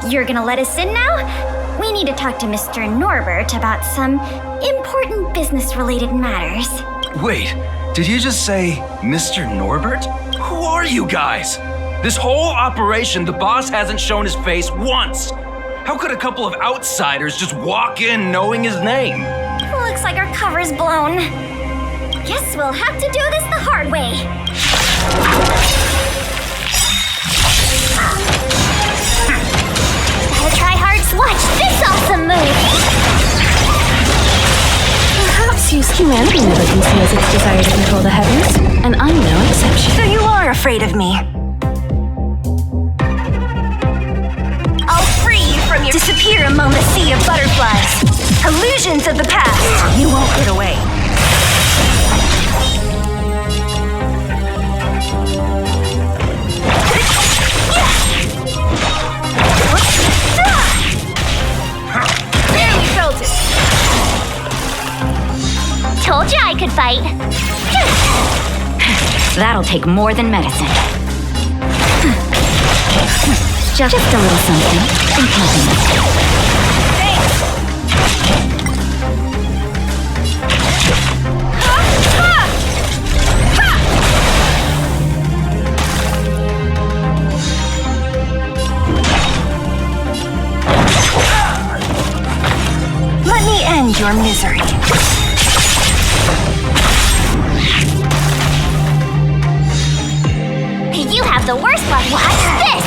you're gonna let us in now? We need to talk to Mr. Norbert about some important business-related matters. Wait, did you just say Mr. Norbert? Who are you guys? This whole operation, the boss hasn't shown his face once. How could a couple of outsiders just walk in knowing his name? Looks like our cover's blown. Guess we'll have to do this the hard way. Gotta try hard. Watch this awesome move. Perhaps use humanity never conceals its desire to control the heavens, and I'm no exception. So you are afraid of me. I'll free you from your disappear among the sea of butterflies. Illusions of the past. You won't get away. Barely felt it. Told you I could fight. That'll take more than medicine. Just a little something. And compliments. Let me end your misery. You have the worst luck. Watch this.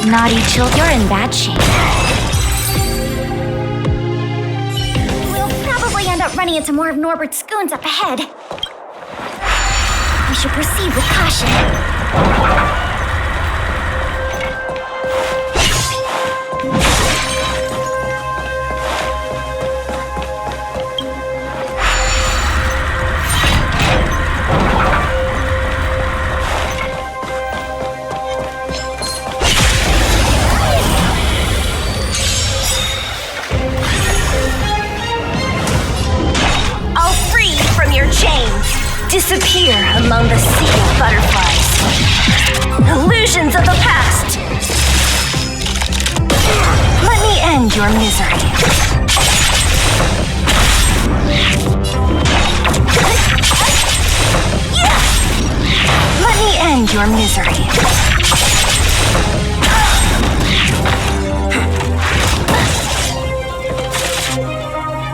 Naughty child, you're in bad shape. We'll probably end up running into more of Norbert's goons up ahead. We should proceed with caution. Disappear among the sea of butterflies. Illusions of the past. Let me end your misery. Let me end your misery.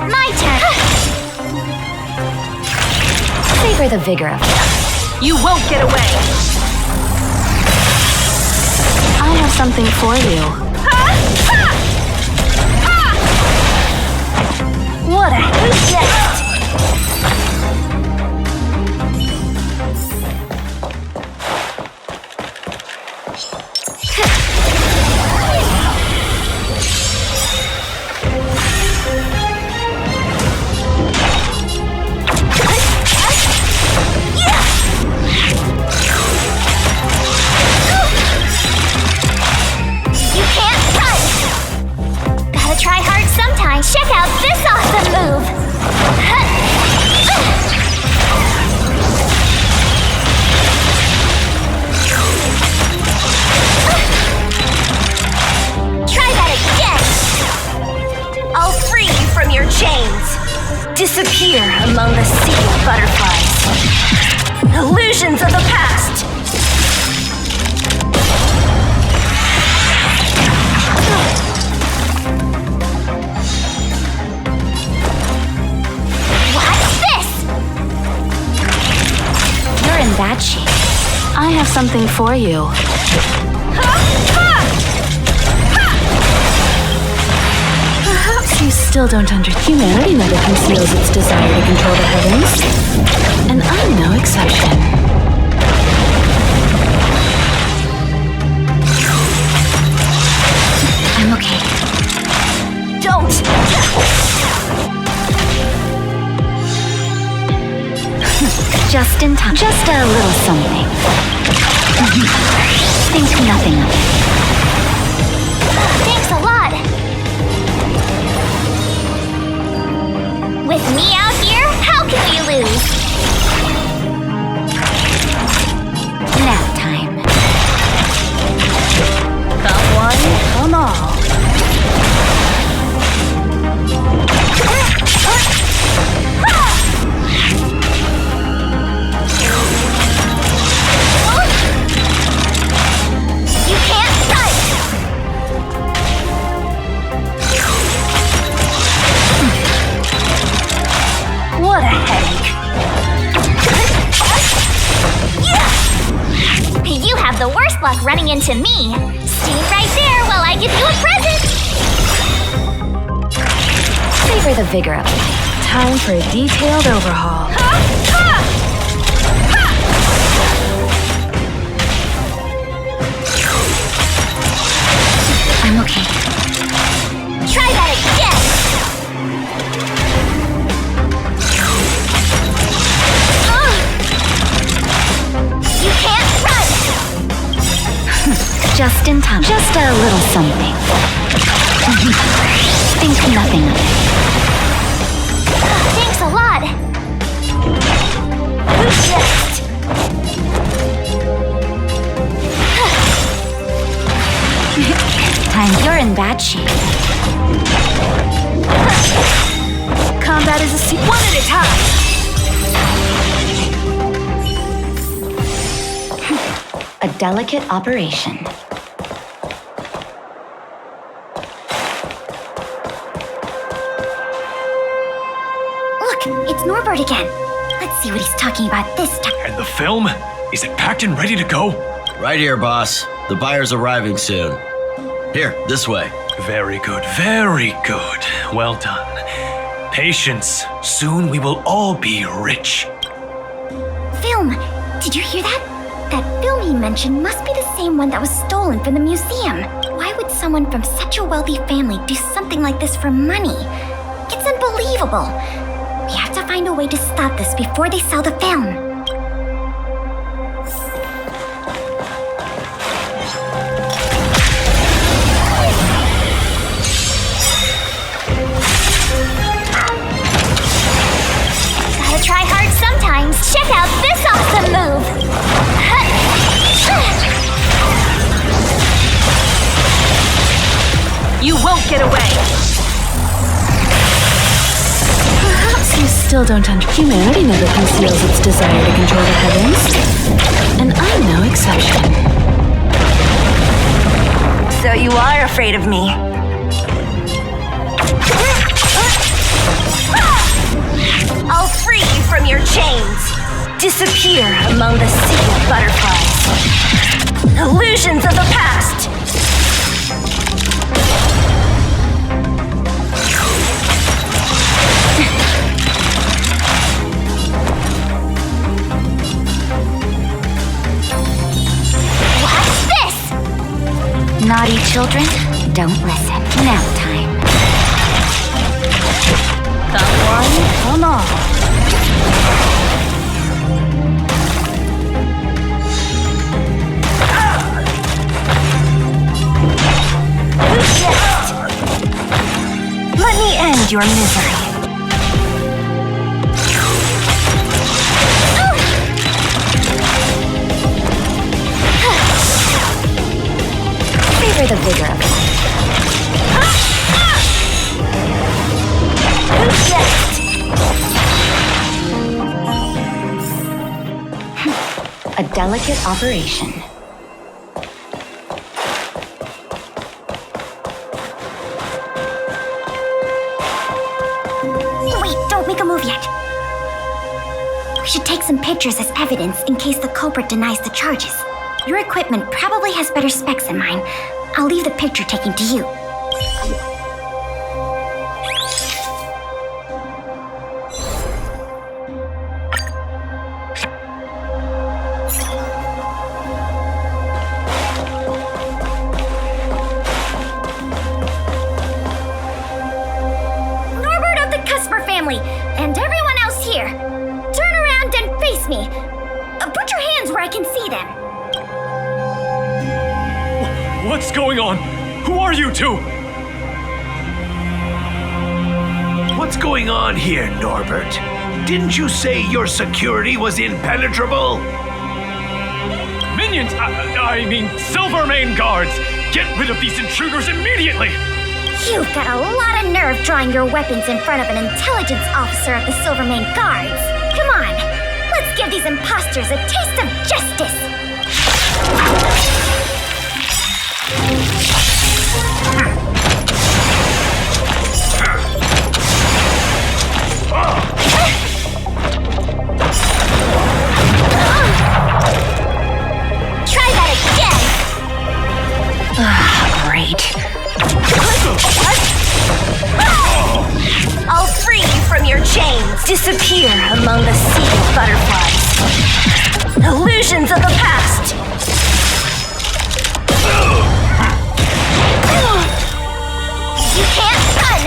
My turn. Savor the vigor of it. You won't get away. I have something for you. What a gift! Check out this awesome move! Try that again! I'll free you from your chains. Disappear among the sea of butterflies. Illusions of the past. I have something for you. Perhaps you still don't understand. Humanity never conceals its desire to control the heavens. And I'm no exception. I'm okay. Don't! Just in time. Just a little something. Think nothing of it. Thanks a lot. With me out here, how can we lose? Nap time. Come one, come all. You can't fight! What a headache. You have the worst luck running into me. Stay right there while I give you a present. Savor the vigor of life. Time for a detailed overhaul. I'm okay. Try that again. You can't run. Just in time. Just a little something. Think nothing of it. Thanks a lot. Who's next? You're in bad shape. Combat is one at a time. A delicate operation. Look, it's Norbert again. Let's see what he's talking about this time. And the film? Is it packed and ready to go? Right here, boss. The buyer's arriving soon. Here, this way. Very good, very good. Well done. Patience. Soon we will all be rich. Film! Did you hear that? That film he mentioned must be the same one that was stolen from the museum. Why would someone from such a wealthy family do something like this for money? It's unbelievable. We have to find a way to stop this before they sell the film. Gotta try hard sometimes. Check out this awesome move! You won't get away. Perhaps you still don't understand. Humanity never conceals its desire to control the heavens. And I'm no exception. So you are afraid of me. I'll free you from your chains. Disappear among the sea of butterflies. Illusions of the past. What's this? Naughty children, don't listen. Nap time. Come one, come all. Who's next? Let me end your misery. Savor the vigor of life. Who's next? A delicate operation. Wait, don't make a move yet. We should take some pictures as evidence in case the culprit denies the charges. Your equipment probably has better specs than mine. I'll leave the picture taking to you. And everyone else here, turn around and face me. Put your hands where I can see them. What's going on? Who are you two? What's going on here, Norbert? Didn't you say your security was impenetrable? Minions! I mean, Silvermane guards! Get rid of these intruders immediately! You've got a lot of nerve drawing your weapons in front of an intelligence officer of the Silvermane Guards. Come on, let's give these imposters a taste of justice. Try that again. Great. I'll free you from your chains. Disappear among the sea of butterflies. Illusions of the past. You can't run.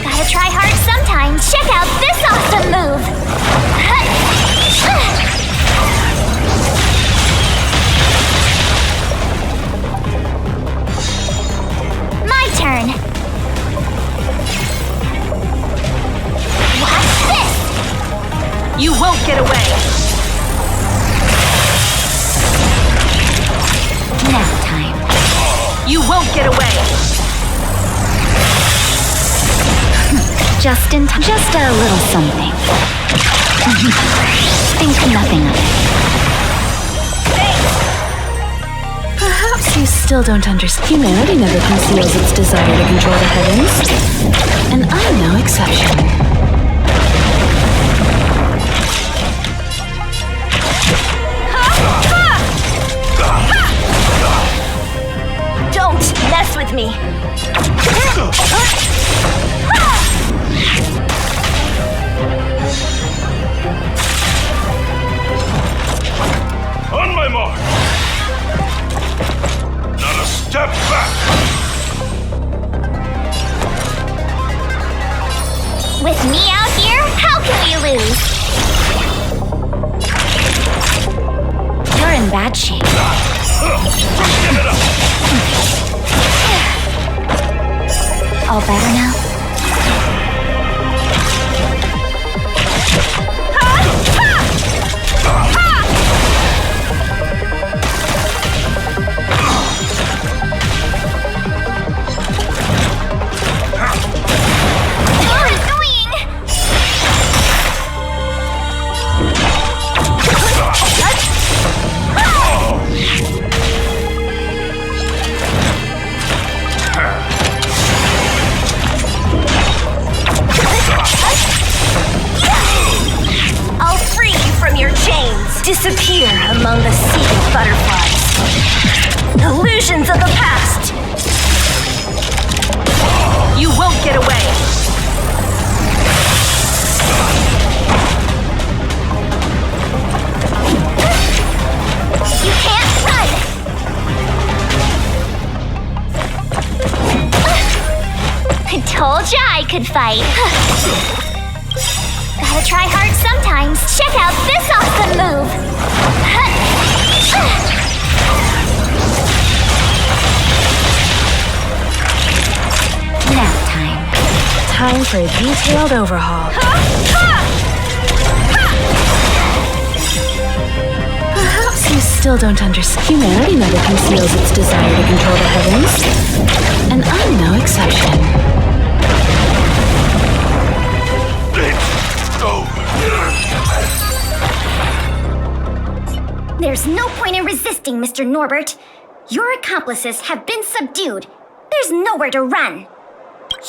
Gotta try hard sometimes. Check out this awesome move. Turn. Watch this! You won't get away. Nap time. You won't get away. Just in time. Just a little something. Think nothing of it. Perhaps you still don't understand. Humanity never conceals its desire to control the heavens. And I'm no exception. Don't mess with me. On my mark! Not a step back! With me out here, how can we lose? You're in bad shape. Give it up! All better now? Disappear among the sea of butterflies. Illusions of the past. You won't get away. You can't run. I told ya I could fight. Gotta try hard sometimes. Check out this awesome move. Nap time. Time for a detailed overhaul. Perhaps you still don't understand. Humanity never conceals its desire to control the heavens. And I'm no exception. There's no point in resisting, Mr. Norbert. Your accomplices have been subdued. There's nowhere to run.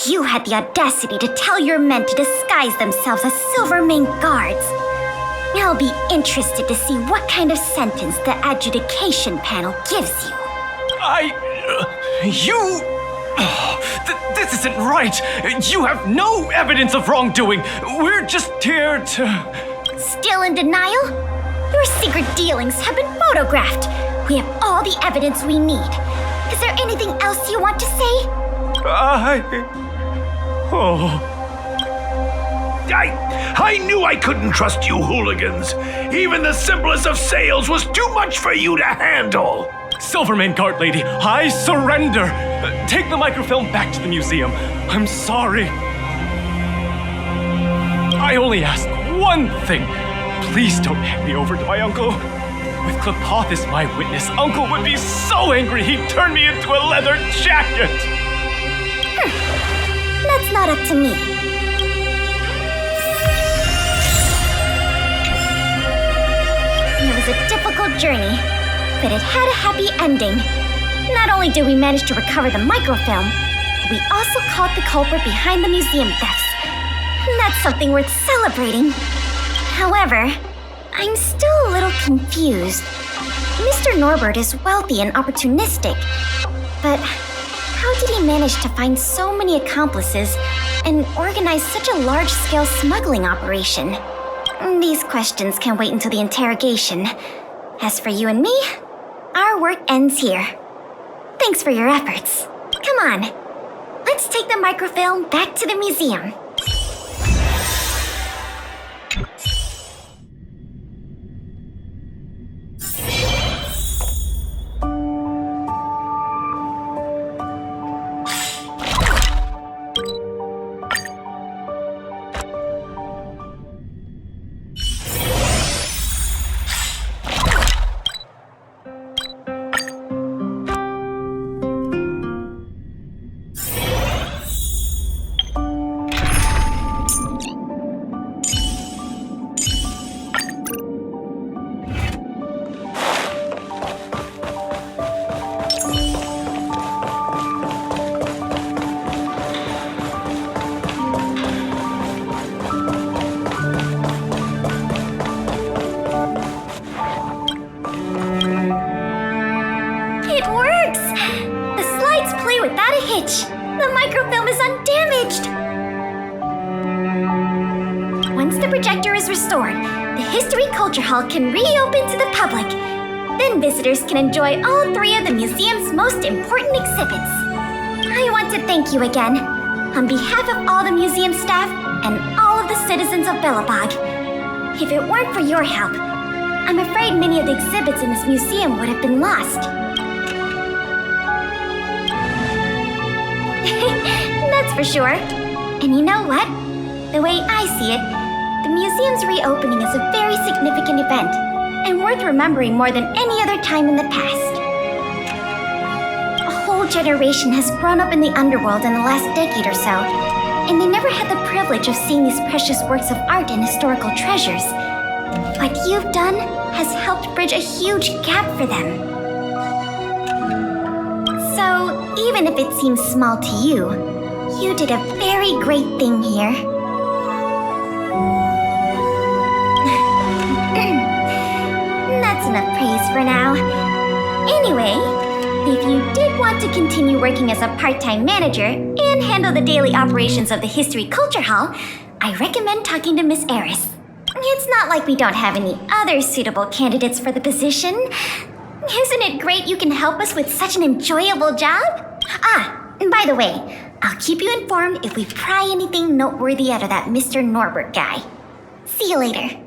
You had the audacity to tell your men to disguise themselves as Silvermane guards. I'll be interested to see what kind of sentence the adjudication panel gives you. This isn't right! You have no evidence of wrongdoing! We're just here to... Still in denial? Your secret dealings have been photographed. We have all the evidence we need. Is there anything else you want to say? I knew I couldn't trust you hooligans. Even the simplest of sales was too much for you to handle. Silvermane Guard Lady, I surrender! Take the microfilm back to the museum. I'm sorry. I only ask one thing. Please don't hand me over to my uncle. With Klapoth as my witness, Uncle would be so angry he'd turn me into a leather jacket! That's not up to me. It was a difficult journey, but it had a happy ending. Not only did we manage to recover the microfilm, we also caught the culprit behind the museum thefts. That's something worth celebrating. However, I'm still a little confused. Mr. Norbert is wealthy and opportunistic, but how did he manage to find so many accomplices and organize such a large-scale smuggling operation? These questions can wait until the interrogation. As for you and me, our work ends here. Thanks for your efforts. Come on, let's take the microfilm back to the museum. The microfilm is undamaged! Once the projector is restored, the History Culture Hall can reopen to the public. Then visitors can enjoy all three of the museum's most important exhibits. I want to thank you again, on behalf of all the museum staff and all of the citizens of Belobog. If it weren't for your help, I'm afraid many of the exhibits in this museum would have been lost. That's for sure. And you know what? The way I see it, the museum's reopening is a very significant event and worth remembering more than any other time in the past. A whole generation has grown up in the underworld in the last decade or so, and they never had the privilege of seeing these precious works of art and historical treasures. What you've done has helped bridge a huge gap for them. So, even if it seems small to you, you did a very great thing here. That's enough praise for now. Anyway, if you did want to continue working as a part-time manager and handle the daily operations of the History Culture Hall, I recommend talking to Miss Eris. It's not like we don't have any other suitable candidates for the position. Isn't it great you can help us with such an enjoyable job? And by the way, I'll keep you informed if we pry anything noteworthy out of that Mr. Norbert guy. See you later.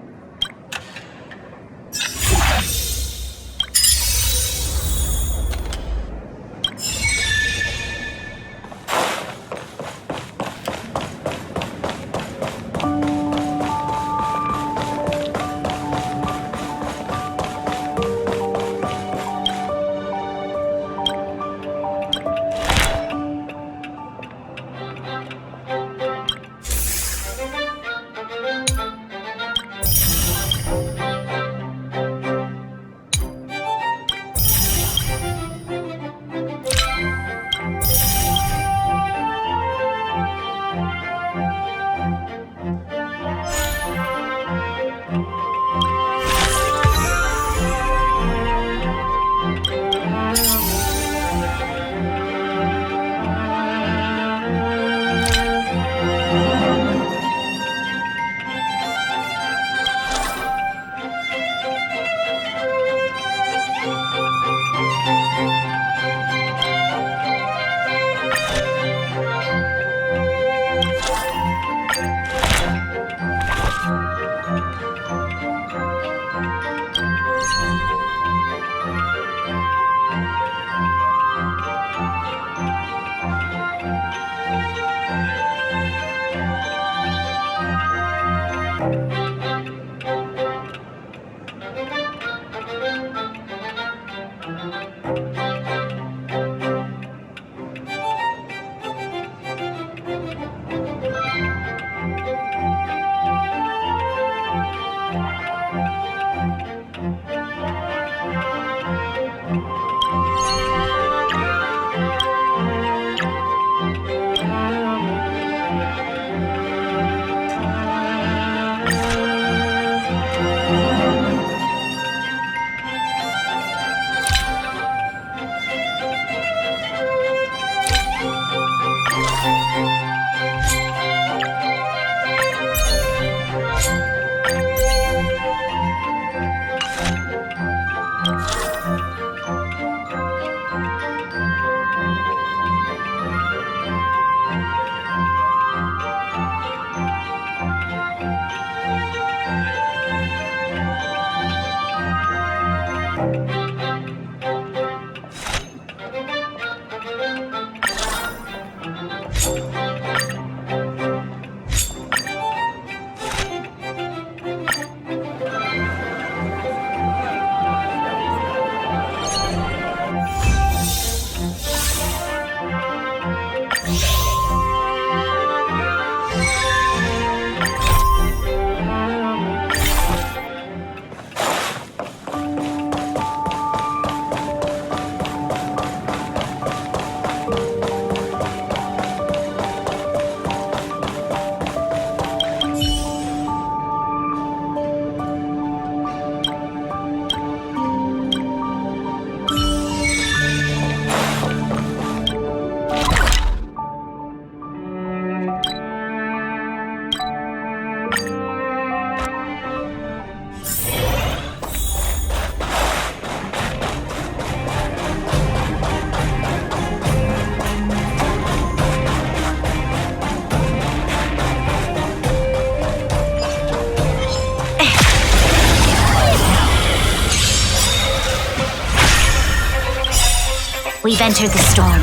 We've entered the storm.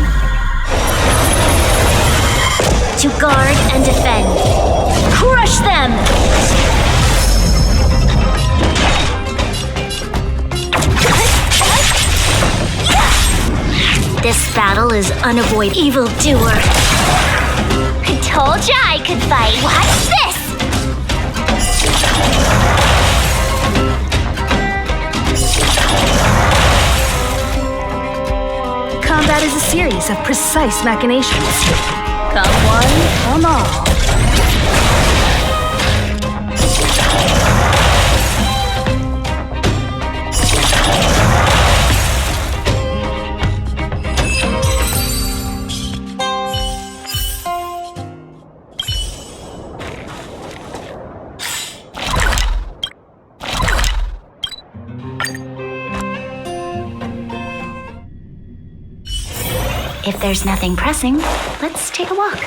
To guard and defend. Crush them! This battle is unavoidable. Evildoer. I told ya I could fight. Watch this! Combat is a series of precise machinations. Come one, come all. If there's nothing pressing, let's take a walk.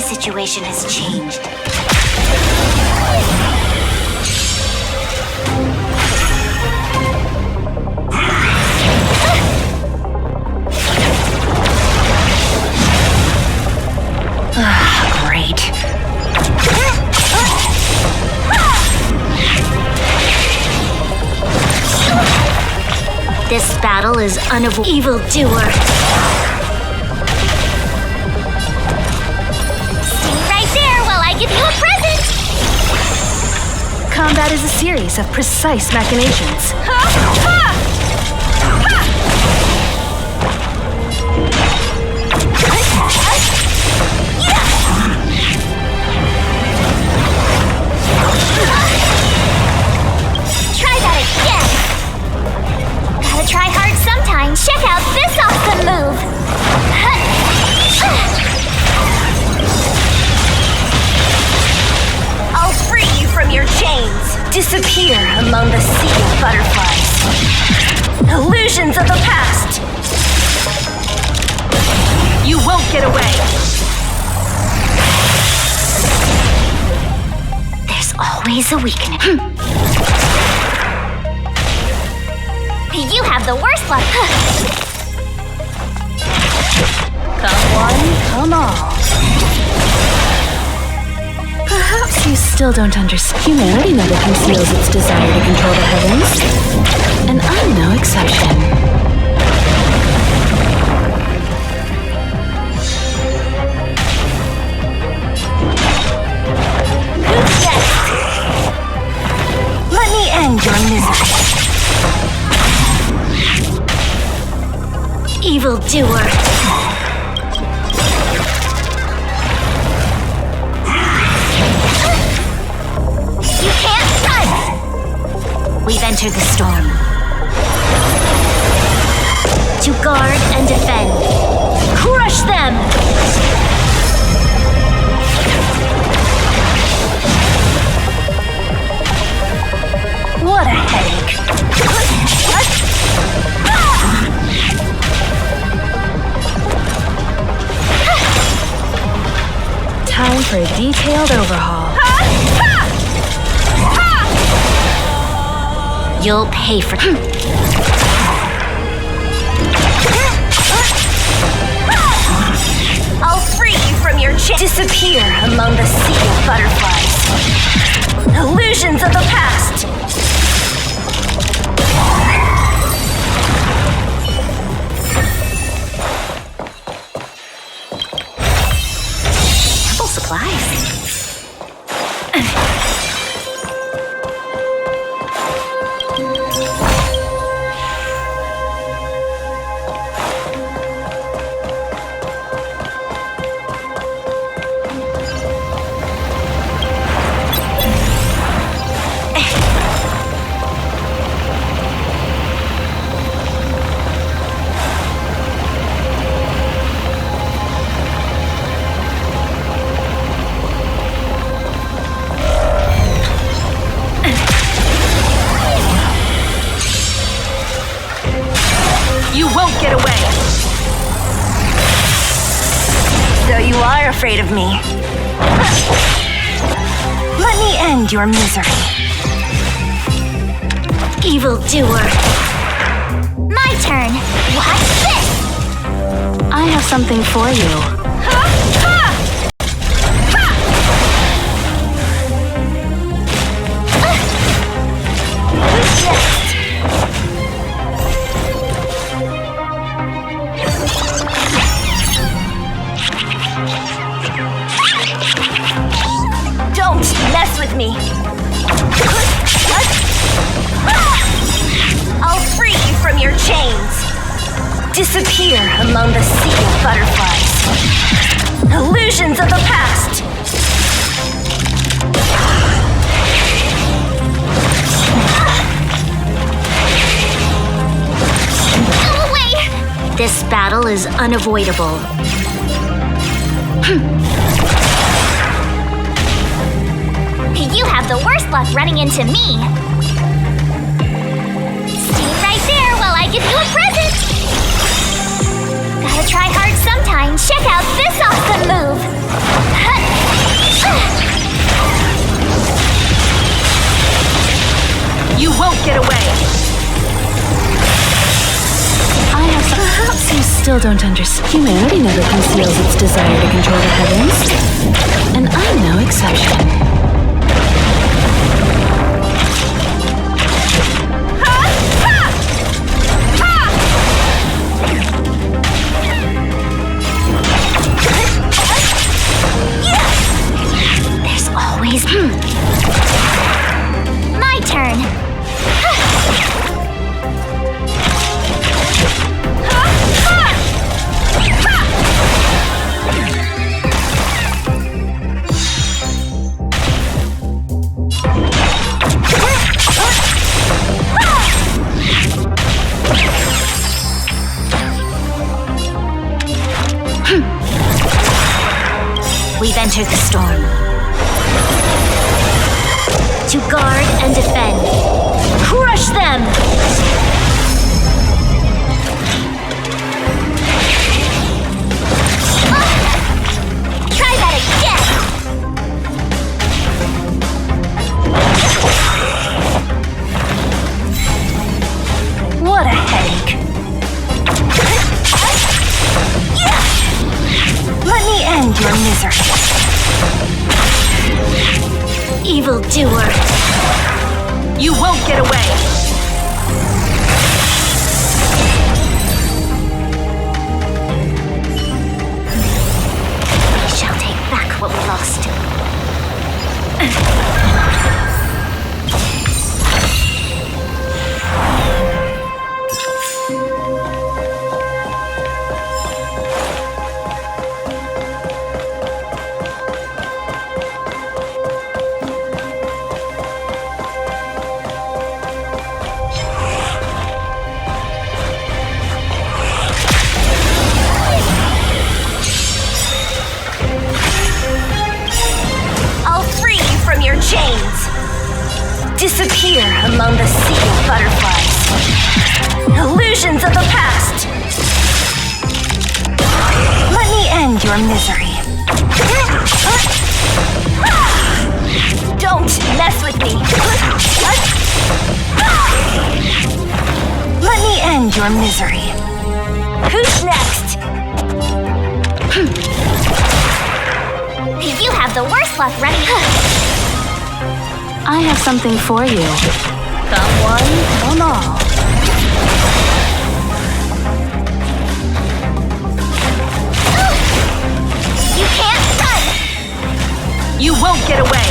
Situation has changed. Great. This battle is unavoidable. Evildoer. Combat is a series of precise machinations. Try that again! Gotta try hard sometime. Check out this awesome move! I'll free you from your chains. Disappear among the sea of butterflies. Illusions of the past. You won't get away. There's always a weakness. You have the worst luck. Come one, come all. Perhaps you still don't understand. Humanity never conceals its desire to control the heavens. And I'm no exception. Let me end your misery. Evildoer. You can't run! We've entered the storm. To guard and defend. Crush them! What a headache. Time for a detailed overhaul. You'll pay for... I'll free you from your disappear among the sea of butterflies. Illusions of the past. Full supplies. You won't get away. So you are afraid of me. Let me end your misery. Evildoer. My turn. Watch this! I have something for you. Don't mess with me. I'll free you from your chains. Disappear among the sea of butterflies. Illusions of the past. Go away! This battle is unavoidable. You have the worst luck running into me. Stay right there while I give you a present. Gotta try hard sometime. Check out this awesome move. You won't get away. I have some. Perhaps you still don't understand. Humanity never conceals its desire to control the heavens. And I'm no exception. Always. My turn. We've entered the storm. To guard and defend. Crush them! Try that again! What a headache. Let me end your misery. misery. Don't mess with me. Let me end your misery. Who's next? You have the worst luck, right? I have something for you. Come one, come all. You can't run! You won't get away.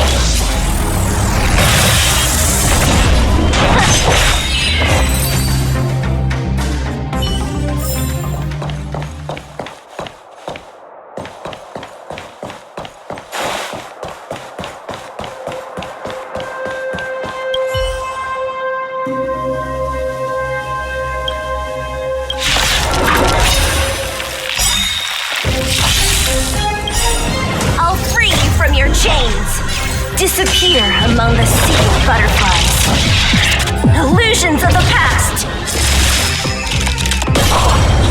I'll free you from your chains. Disappear among the sea of butterflies. Illusions of the past.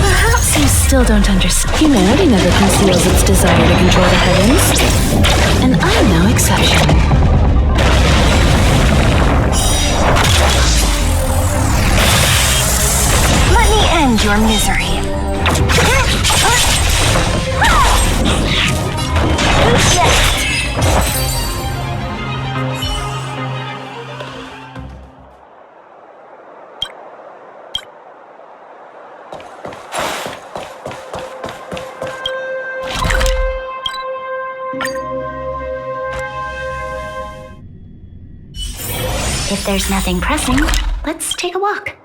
Perhaps you still don't understand. Humanity never conceals its desire to control the heavens. And I'm no exception. Let me end your misery. Who's next? If there's nothing pressing, let's take a walk.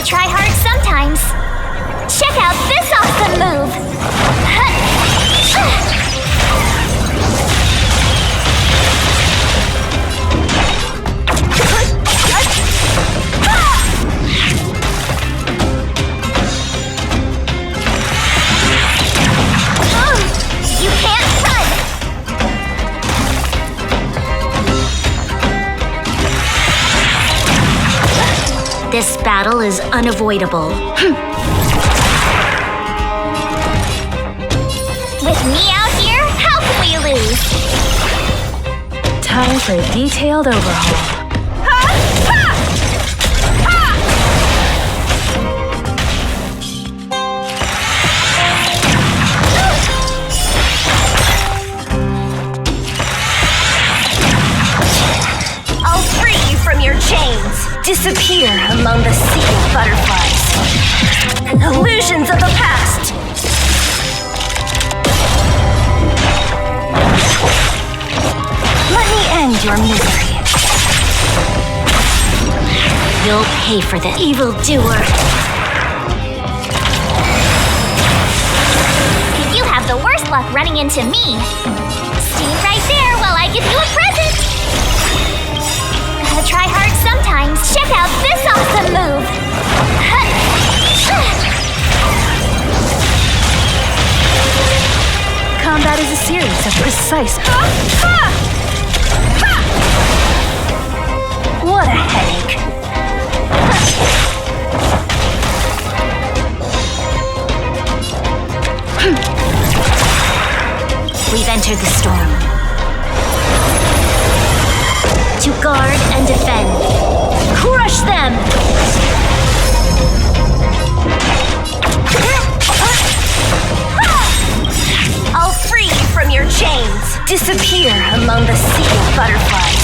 try hard sometimes. Check out this awesome move! This battle is unavoidable. With me out here, how can we lose? Time for a detailed overhaul. I'll free you from your chains. Disappear among the sea of butterflies. Illusions of the past. Let me end your misery. You'll pay for this, evildoer. You have the worst luck running into me. Stand right there while I give you a present. Gotta try hard sometimes. Check out this awesome move. Combat is a series of precise... What a headache. We've entered the storm. To guard and defend. Crush them! I'll free you from your chains. Disappear among the sea of butterflies.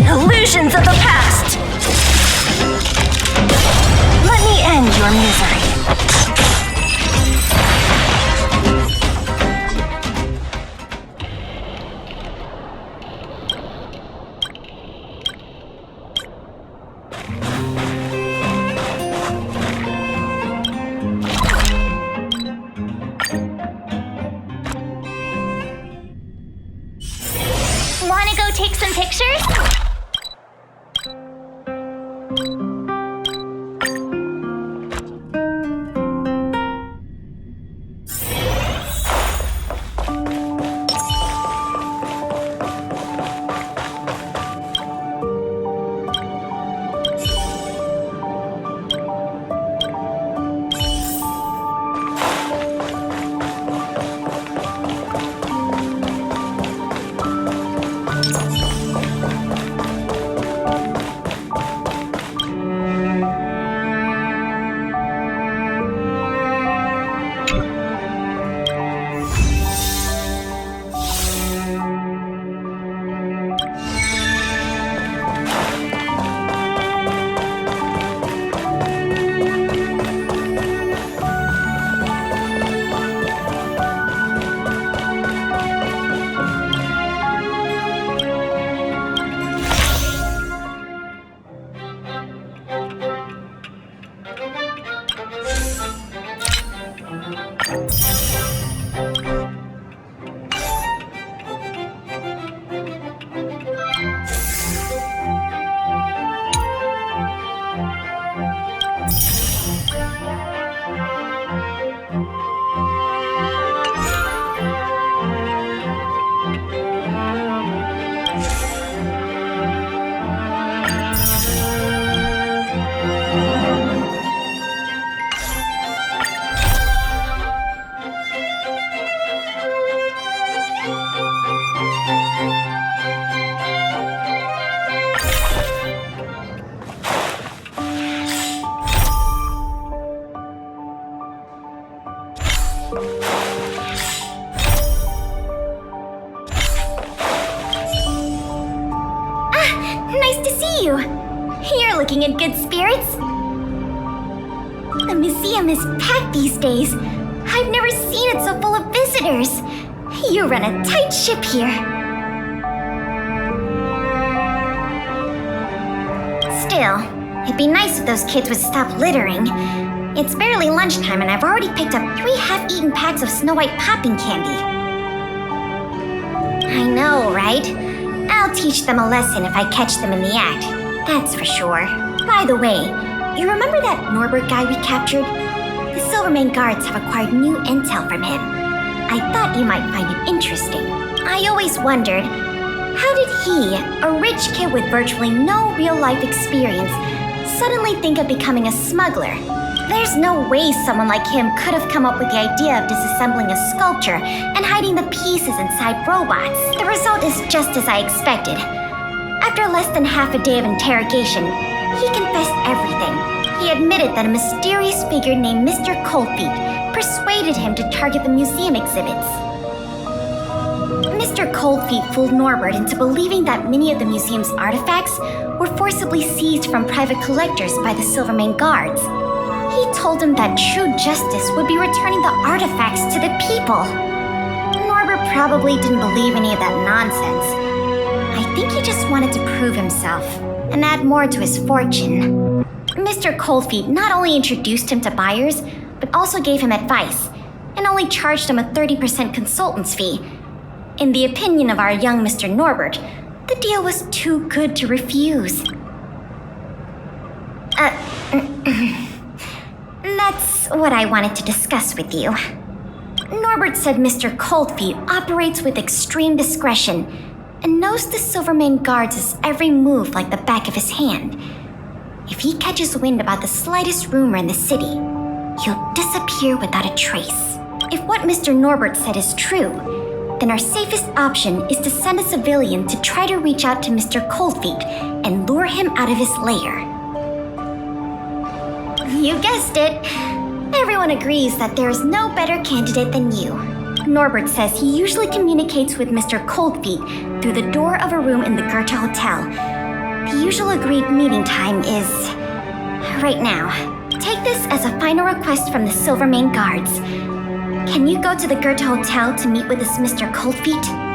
Illusions of the past. Let me end your misery. Wanna go take some pictures? Nice to see you. You're looking in good spirits. The museum is packed these days. I've never seen it so full of visitors. You run a tight ship here. Still, it'd be nice if those kids would stop littering. It's barely lunchtime and I've already picked up 3 half-eaten packs of Snow White popping candy. I know, right? I'll teach them a lesson if I catch them in the act. That's for sure. By the way, you remember that Norbert guy we captured? The Silvermane guards have acquired new intel from him. I thought you might find it interesting. I always wondered, how did he, a rich kid with virtually no real-life experience, suddenly think of becoming a smuggler. There's no way someone like him could have come up with the idea of disassembling a sculpture and hiding the pieces inside robots. The result is just as I expected. After less than half a day of interrogation, he confessed everything. He admitted that a mysterious figure named Mr. Coldfeet persuaded him to target the museum exhibits. Mr. Coldfeet fooled Norbert into believing that many of the museum's artifacts were forcibly seized from private collectors by the Silvermane guards. He told him that true justice would be returning the artifacts to the people. Norbert probably didn't believe any of that nonsense. I think he just wanted to prove himself and add more to his fortune. Mr. Coldfeet not only introduced him to buyers, but also gave him advice, and only charged him a 30% consultant's fee. In the opinion of our young Mr. Norbert, the deal was too good to refuse. That's what I wanted to discuss with you. Norbert said Mr. Coldfeet operates with extreme discretion and knows the Silvermane guards' every move like the back of his hand. If he catches wind about the slightest rumor in the city, he'll disappear without a trace. If what Mr. Norbert said is true, then our safest option is to send a civilian to try to reach out to Mr. Coldfeet and lure him out of his lair. You guessed it. Everyone agrees that there is no better candidate than you. Norbert says he usually communicates with Mr. Coldfeet through the door of a room in the Goethe Hotel. The usual agreed meeting time is right now. Take this as a final request from the Silvermane guards. Can you go to the Goethe Hotel to meet with this Mr. Coldfeet?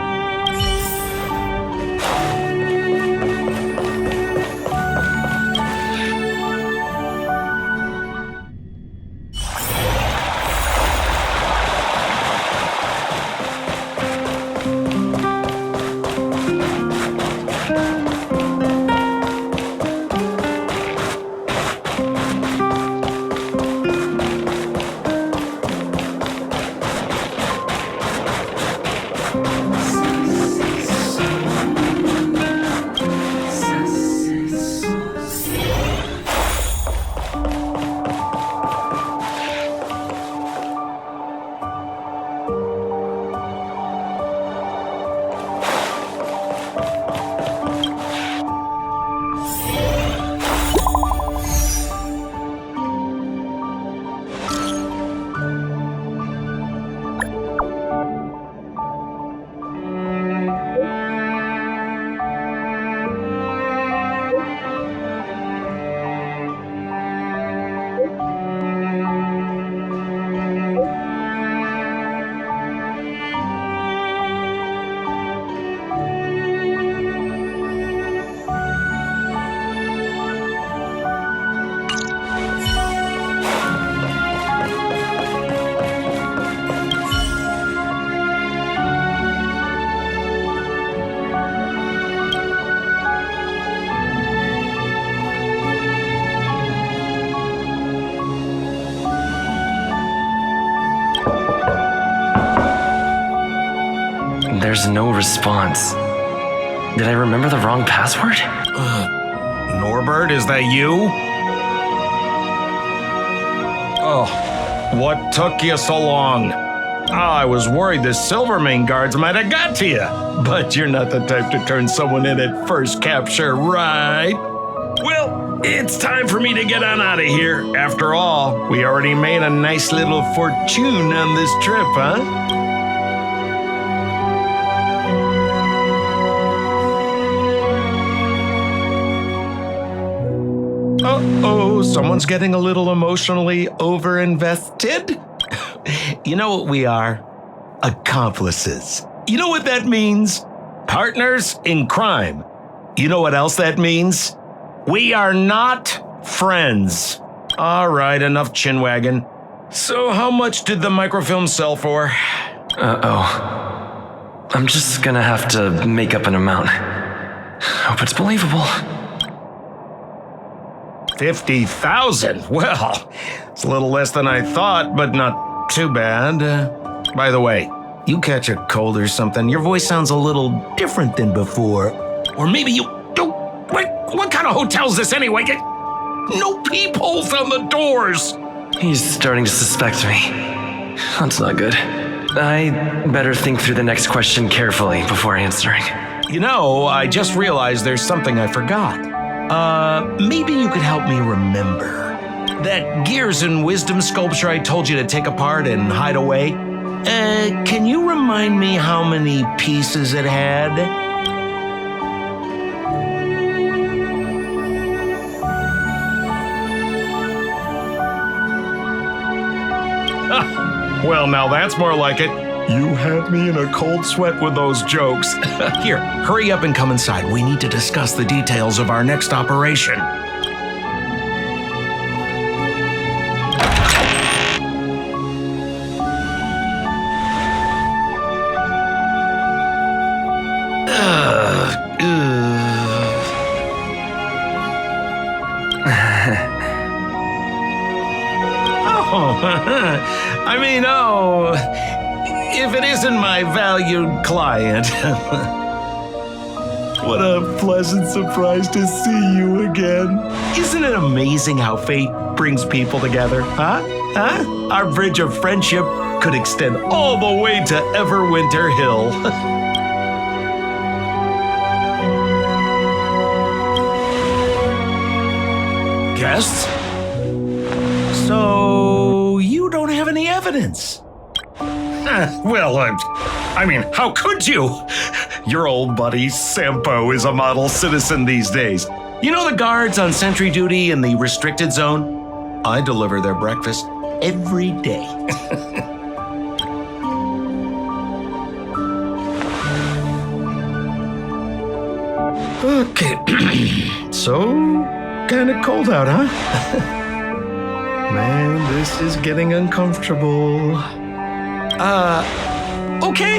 There's no response. Did I remember the wrong password? Norbert, is that you? Oh, what took you so long? I was worried the Silvermane guards might have got to you. But you're not the type to turn someone in at first capture, right? Well, it's time for me to get on out of here. After all, we already made a nice little fortune on this trip, huh? Uh-oh, someone's getting a little emotionally overinvested. You know what we are? Accomplices. You know what that means? Partners in crime. You know what else that means? We are not friends. All right, enough chinwagging. So how much did the microfilm sell for? Uh-oh. I'm just gonna have to make up an amount. Hope it's believable. 50,000? Well, it's a little less than I thought, but not too bad. By the way, you catch a cold or something, your voice sounds a little different than before. Or maybe you... What kind of hotel is this anyway? No peepholes on the doors. He's starting to suspect me. That's not good. I better think through the next question carefully before answering. You know, I just realized there's something I forgot. Maybe you could help me remember. That Gears and Wisdom sculpture I told you to take apart and hide away? Can you remind me how many pieces it had? Well, now that's more like it. You had me in a cold sweat with those jokes. Here, hurry up and come inside. We need to discuss the details of our next operation. If it isn't my valued client. What a pleasant surprise to see you again. Isn't it amazing how fate brings people together, huh? Our bridge of friendship could extend all the way to Everwinter Hill. Guests? So, you don't have any evidence? Well, I mean, how could you? Your old buddy Sampo is a model citizen these days. You know the guards on sentry duty in the restricted zone? I deliver their breakfast every day. Okay. So, kinda cold out, huh? Man, this is getting uncomfortable.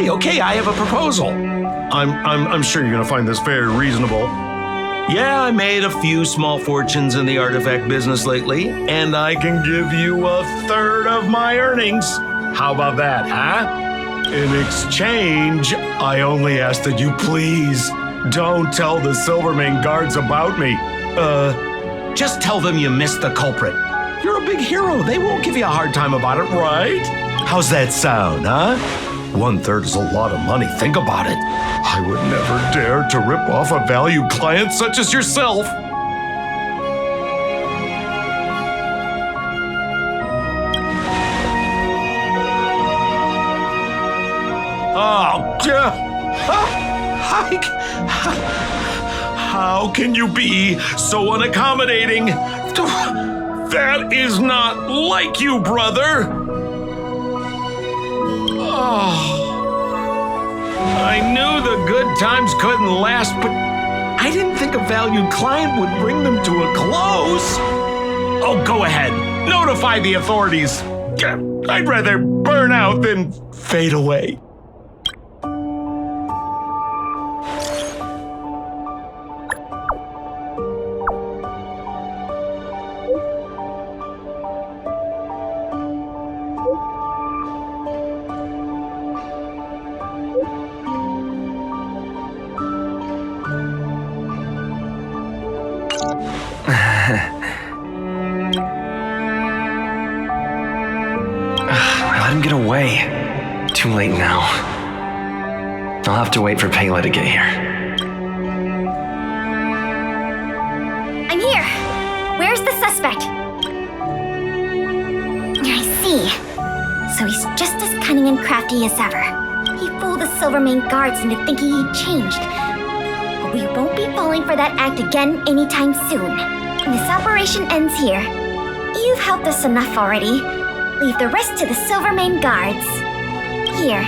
Okay, I have a proposal. I'm sure you're gonna find this very reasonable. Yeah, I made a few small fortunes in the artifact business lately, and I can give you 1/3 of my earnings. How about that, huh? In exchange, I only ask that you please don't tell the Silvermane guards about me. Just tell them you missed the culprit. You're a big hero. They won't give you a hard time about it, right? How's that sound, huh? 1/3 is a lot of money. Think about it. I would never dare to rip off a valued client such as yourself. How can you be so unaccommodating? That is not like you, brother. I knew the good times couldn't last, but I didn't think a valued client would bring them to a close. Oh, go ahead. Notify the authorities. I'd rather burn out than fade away. Let him get away. Too late now. I'll have to wait for Pela to get here. I'm here. Where's the suspect? I see. So he's just as cunning and crafty as ever. He fooled the Silvermane guards into thinking he'd changed. But we won't be falling for that act again anytime soon. This operation ends here. You've helped us enough already. Leave the rest to the Silvermane guards. Here,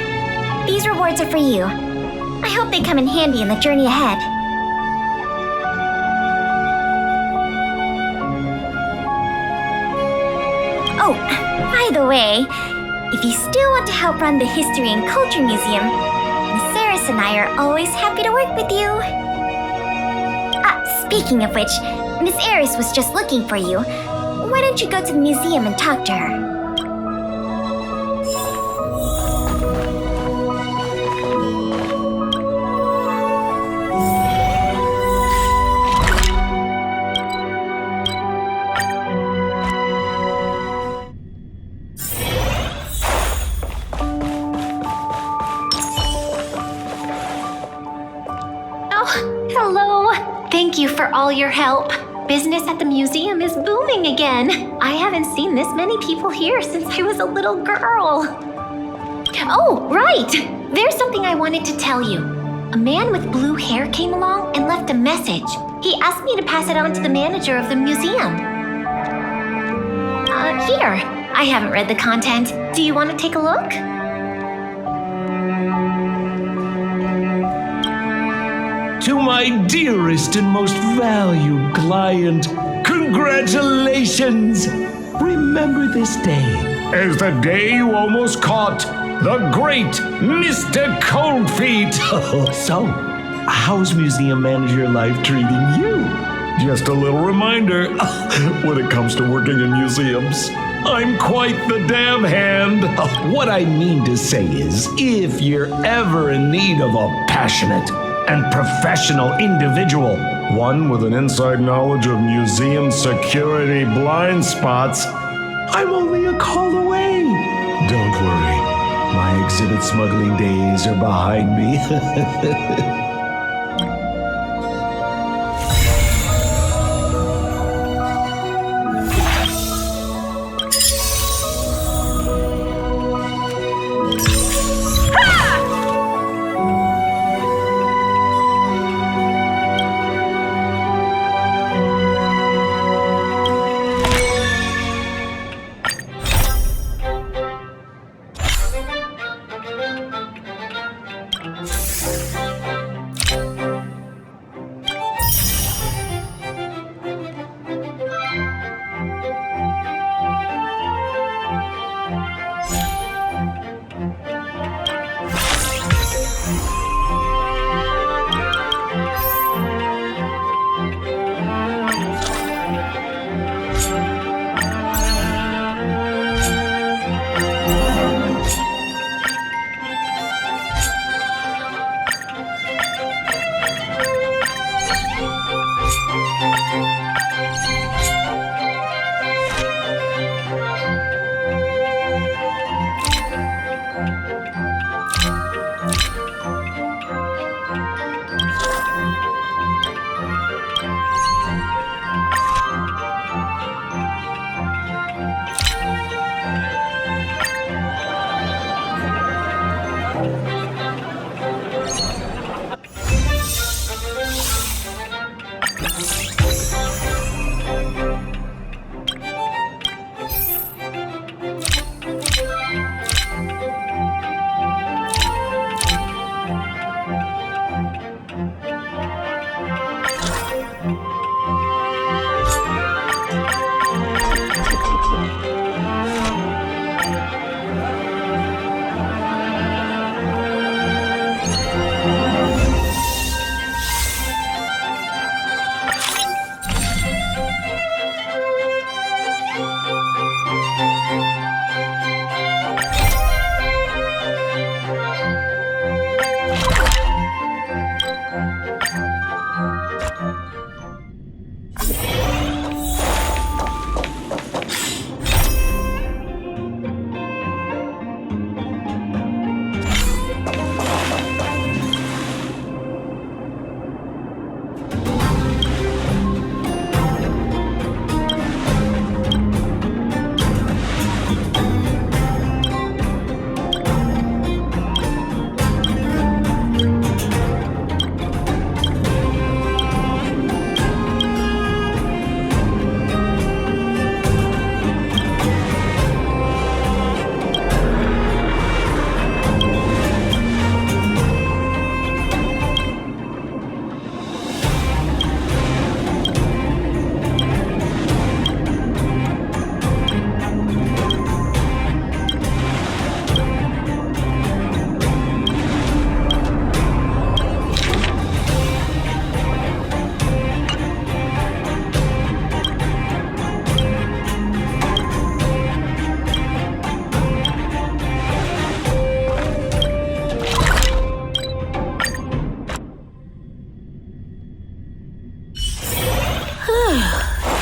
these rewards are for you. I hope they come in handy in the journey ahead. Oh, by the way, if you still want to help run the History and Culture Museum, Miss Eris and I are always happy to work with you. Speaking of which, Miss Eris was just looking for you. Why don't you go to the museum and talk to her? you for all your help. Business at the museum is booming again. I haven't seen this many people here since I was a little girl. Oh, right! There's something I wanted to tell you. A man with blue hair came along and left a message. He asked me to pass it on to the manager of the museum. Here. I haven't read the content. Do you want to take a look? To my dearest and most valued client, congratulations! Remember this day as the day you almost caught the great Mr. Coldfeet. So, how's museum manager life treating you? Just a little reminder, when it comes to working in museums, I'm quite the damn hand. What I mean to say is, if you're ever in need of a passionate and professional individual, one with an inside knowledge of museum security blind spots, I'm only a call away. Don't worry, my exhibit smuggling days are behind me.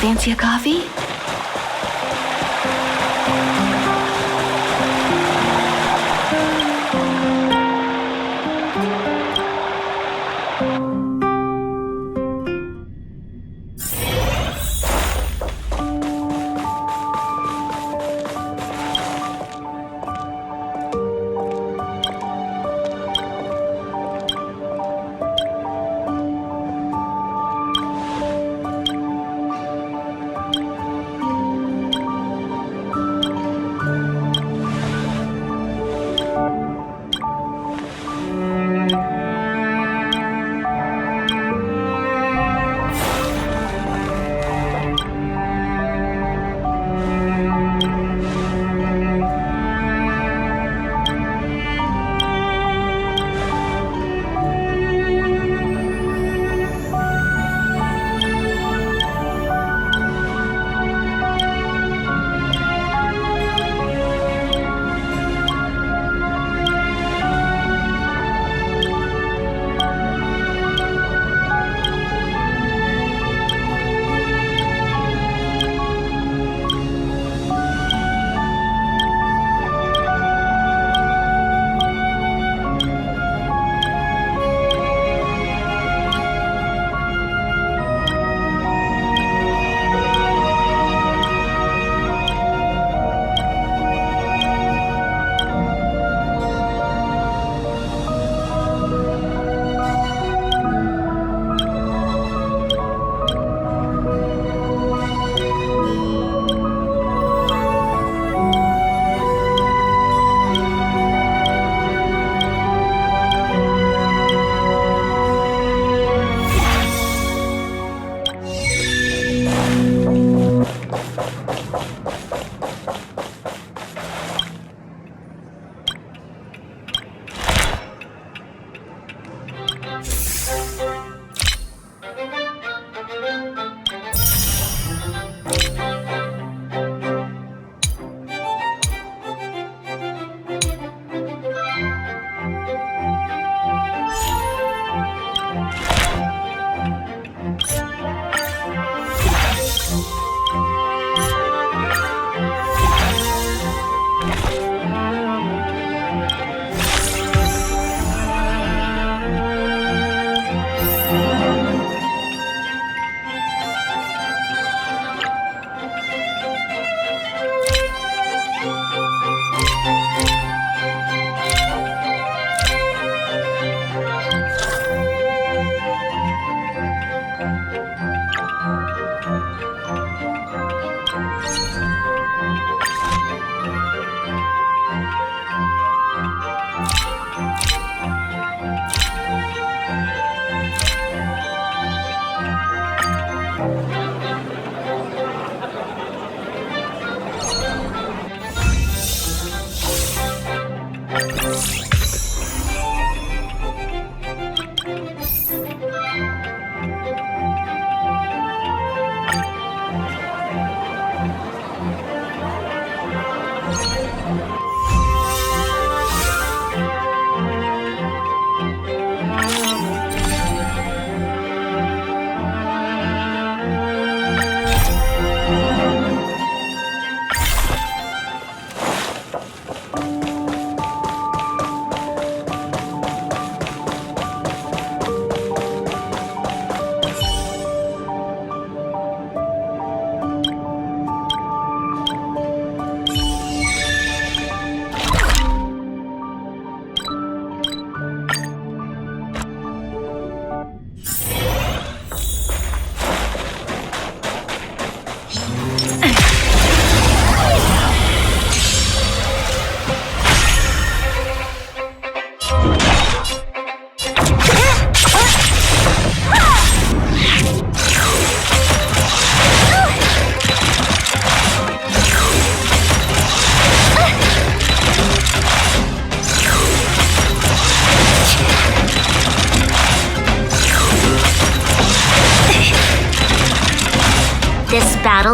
Fancy a coffee?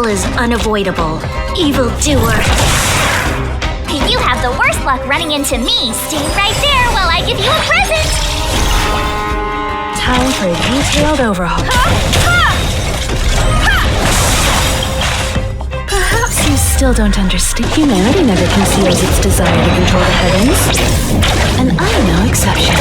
is unavoidable. Evildoer. You have the worst luck running into me. Stay right there while I give you a present. Time for a detailed overhaul. Perhaps you still don't understand. Humanity never conceals its desire to control the heavens. And I'm no exception.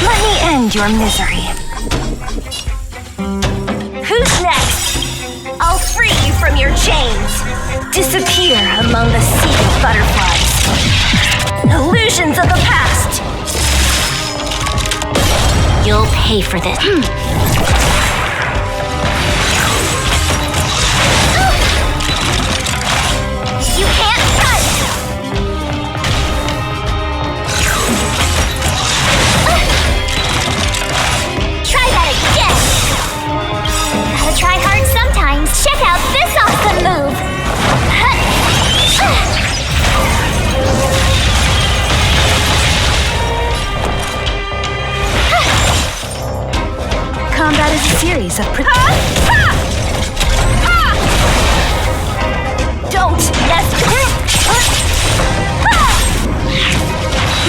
Let me end your misery. Who's next? I'll free you from your chains. Disappear among the sea of butterflies. Illusions of the past. You'll pay for this. You can't run. Try that again. Gotta try hard sometimes. Check out this awesome move. Combat is a series of Don't mess with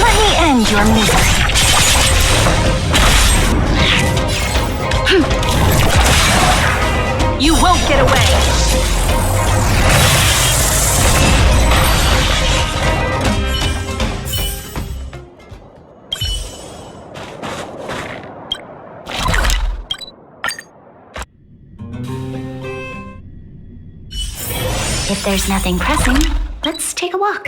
Let me end your misery. You won't get away. If there's nothing pressing, let's take a walk.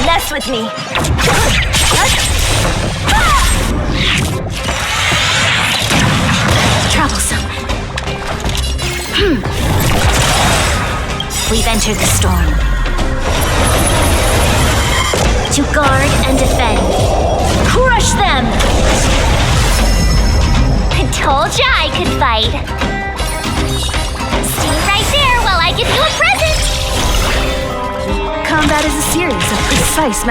mess with me! Troublesome. We've entered the storm. To guard and defend. Crush them! I told ya I could fight. Stay right there while I give you a present. Combat is a series of precise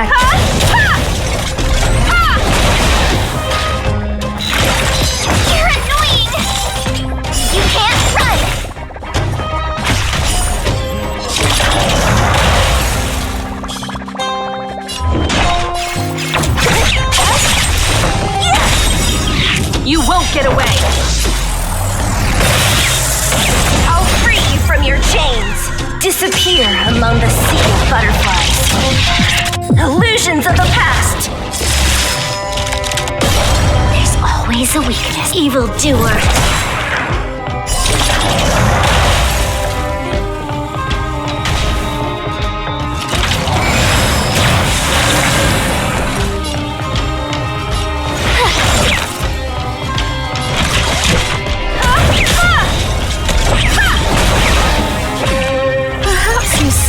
You're annoying. You can't run. You won't get away! I'll free you from your chains! Disappear among the sea of butterflies. Illusions of the past! There's always a weakness, evildoer.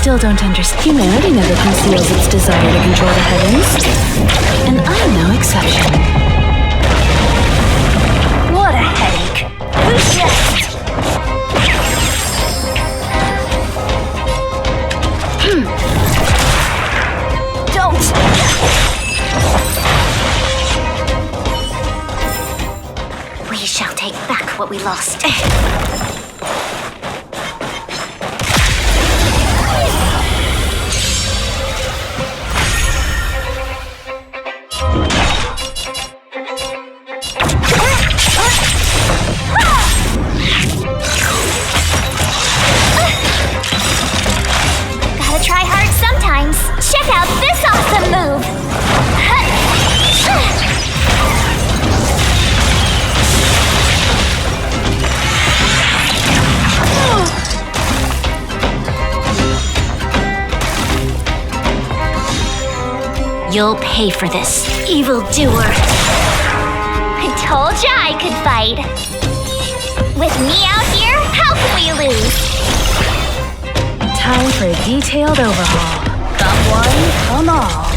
Still don't understand. Humanity never conceals its desire to control the heavens. And I'm no exception. What a headache! Who's next? Don't! We shall take back what we lost. Gotta try hard sometimes. Check out this awesome move. You'll pay for this, evildoer. I told ya I could fight. With me out here, how can we lose? Time for a detailed overhaul. Come one, come all.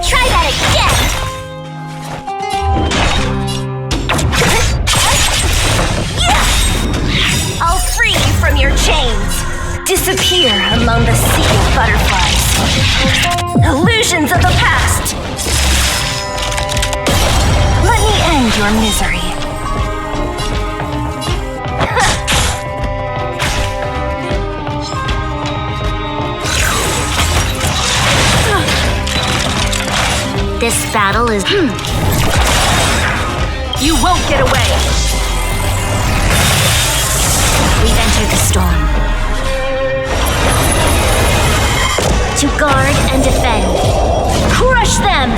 Try that again. I'll free you from your chains! Disappear among the sea of butterflies. Illusions of the past! Let me end your misery. This battle is... You won't get away! We've entered the storm. To guard and defend. Crush them!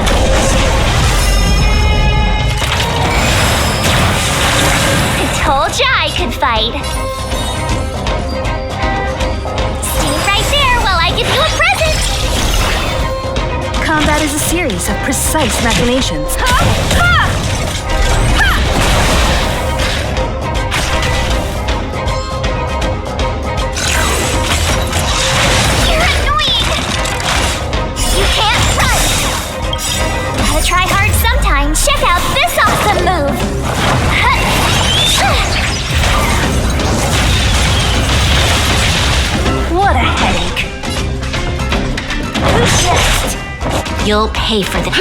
I told ya I could fight. Stay right there while I give you a present. Combat is a series of precise machinations. You're annoying. You can't run. Gotta try hard sometimes. Check out this awesome move. What a headache. Who's next? You'll pay for this.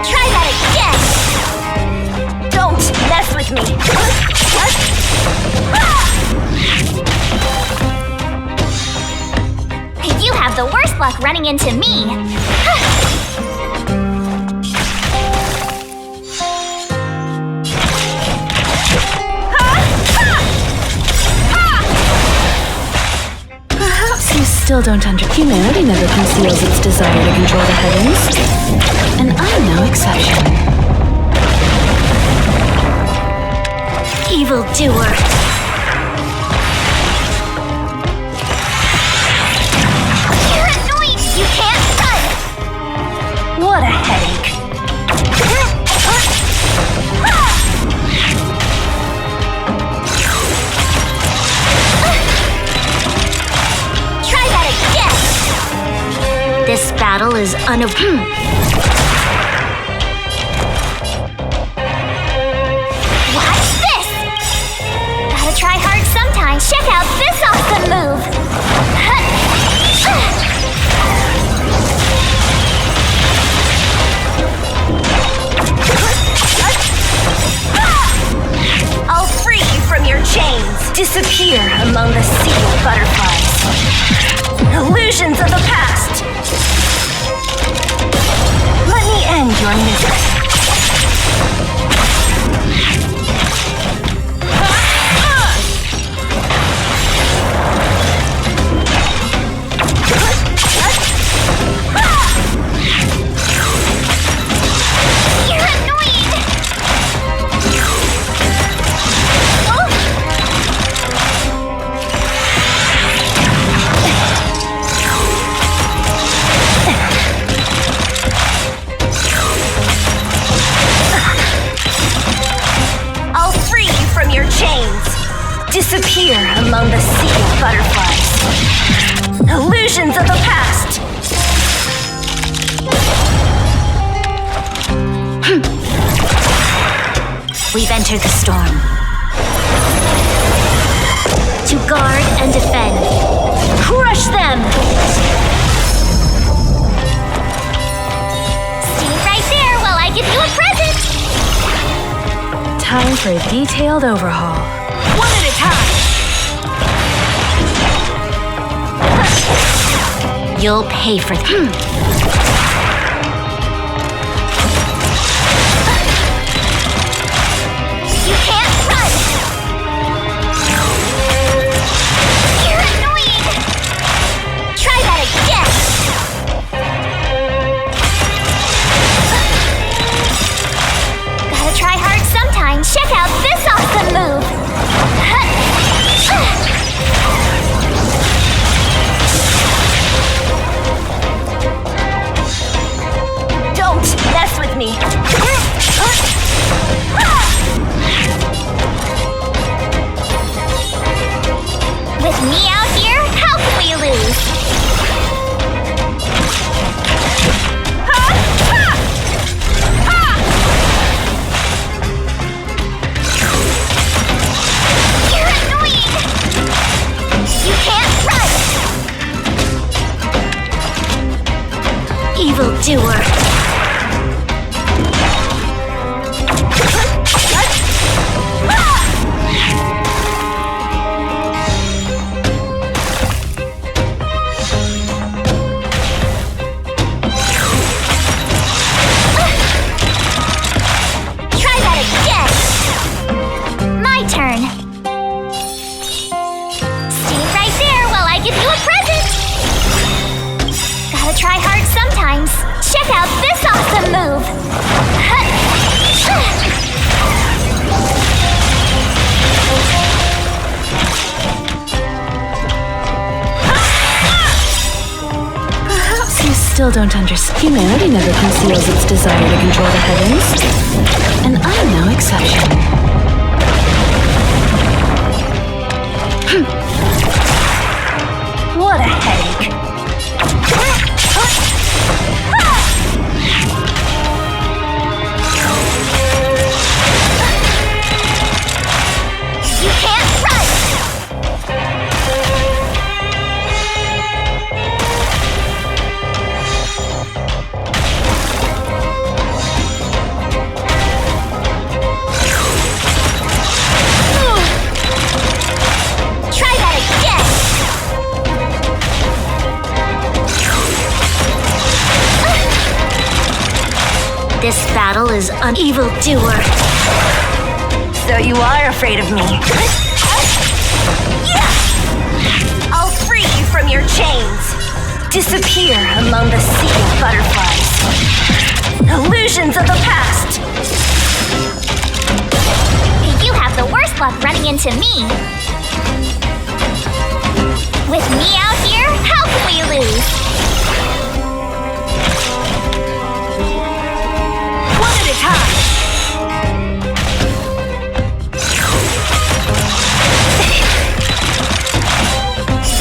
Try that again. Don't mess with me. You have the worst luck running into me. Perhaps you still don't understand. Humanity never conceals its desire to control the heavens. And I'm no exception. Evildoer! You're annoying! You can't run! What a headache. Try that again! This battle is Watch this! Gotta try hard sometimes. Check out this awesome move! I'll free you from your chains. Disappear among the sea of butterflies. Illusions of the past. Let me end your misery. You're annoying! I'll free you from your chains. Disappear among the sea of butterflies. Illusions of the past. We've entered the storm. To guard and defend. Crush them! Stay right there while I give you a present! Time for a detailed overhaul. One at a time. You'll pay for You can't run! You're annoying! Try that again! Gotta try hard sometimes. Check out this awesome move! Don't mess with me. With me out here, how can we lose? You're annoying! You can't run! Evildoer. Try that again! My turn. Stay right there while I give you a present! Gotta try hard sometimes. Check out this awesome move! Perhaps you still don't understand. Humanity never conceals its desire to control the heavens. And I'm no exception. What a headache. You can't run! Try that again! This battle is an evildoer. So you are afraid of me. I'll free you from your chains. Disappear among the sea of butterflies. Illusions of the past. You have the worst luck luck running into me. With me out here, how can we lose? One at a time.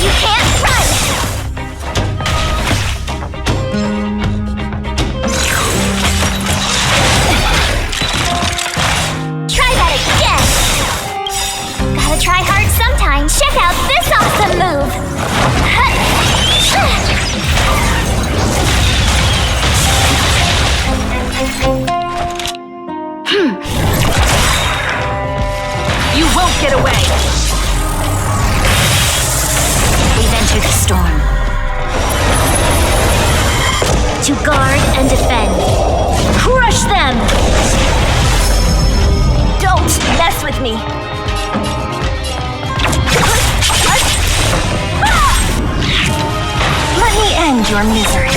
You can't run! Try that again! Gotta try hard sometime. Check out this awesome move! You won't get away. We've entered the storm. To guard and defend. Crush them! Don't mess with me. Let me end your misery.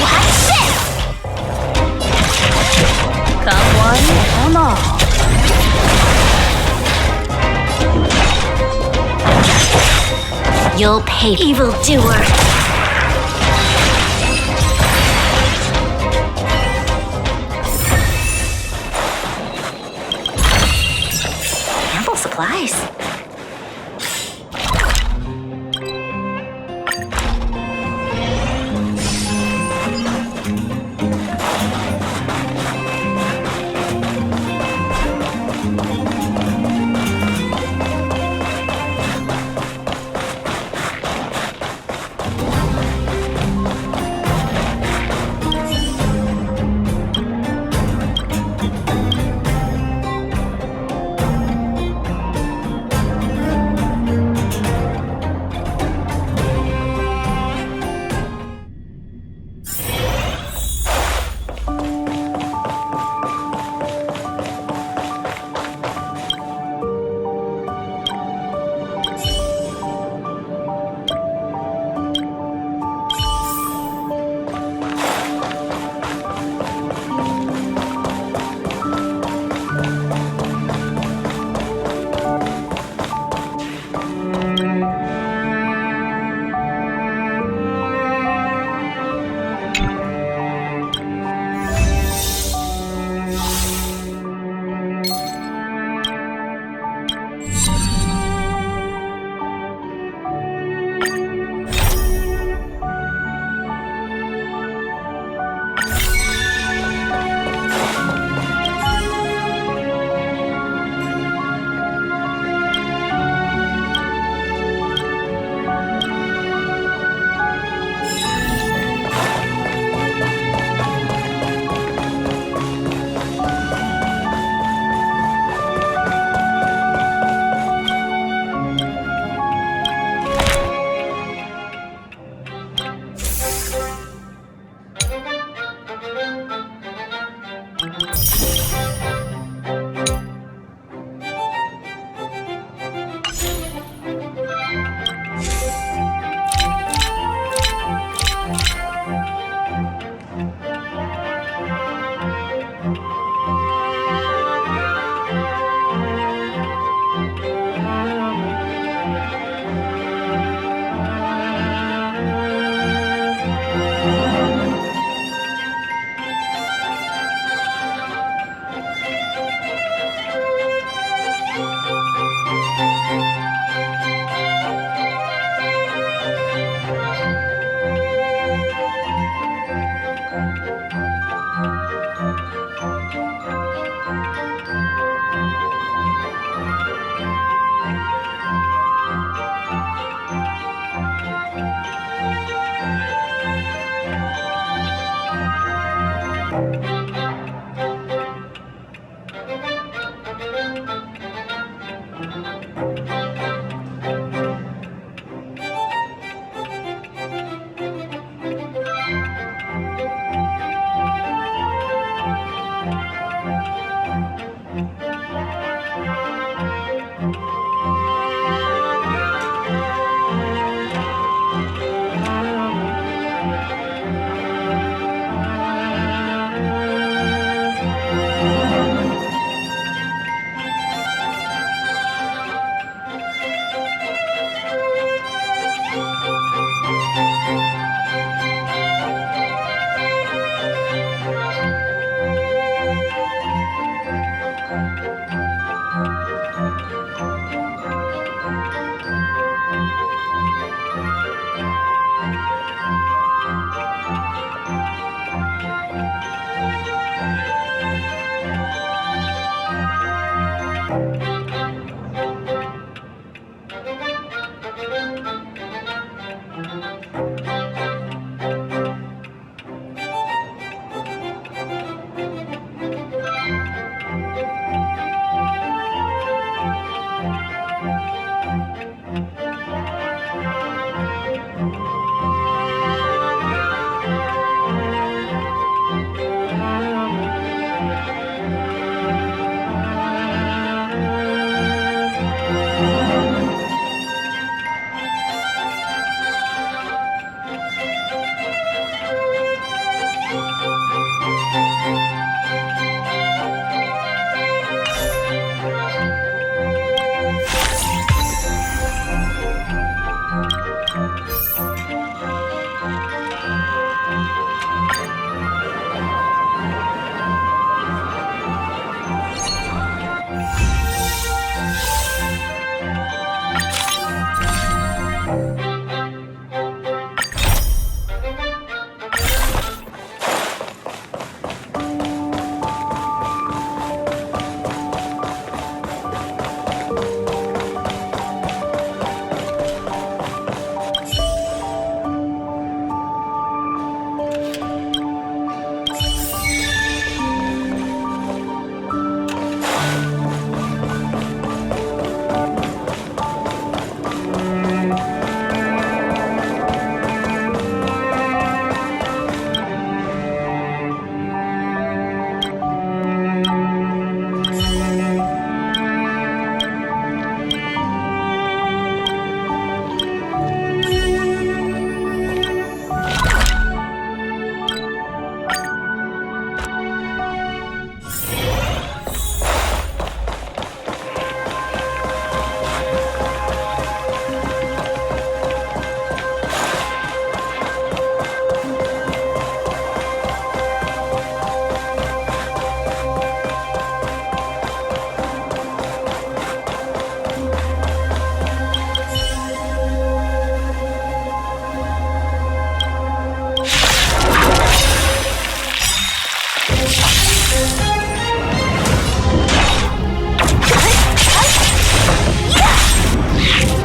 Watch this! Come one, come all. You'll pay, evildoer. Ample supplies.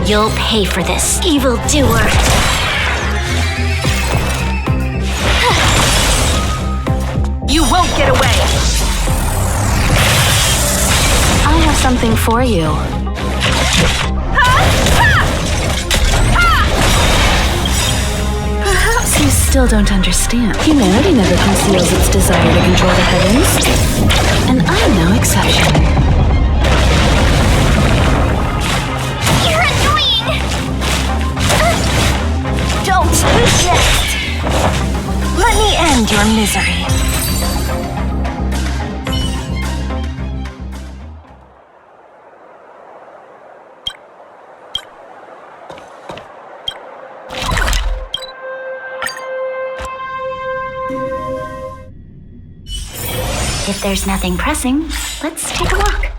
You'll pay for this, evildoer! You won't get away! I have something for you. Perhaps you still don't understand. Humanity never conceals its desire to control the heavens. And I'm no exception. Don't resist! Let me end your misery. If there's nothing pressing, let's take a walk.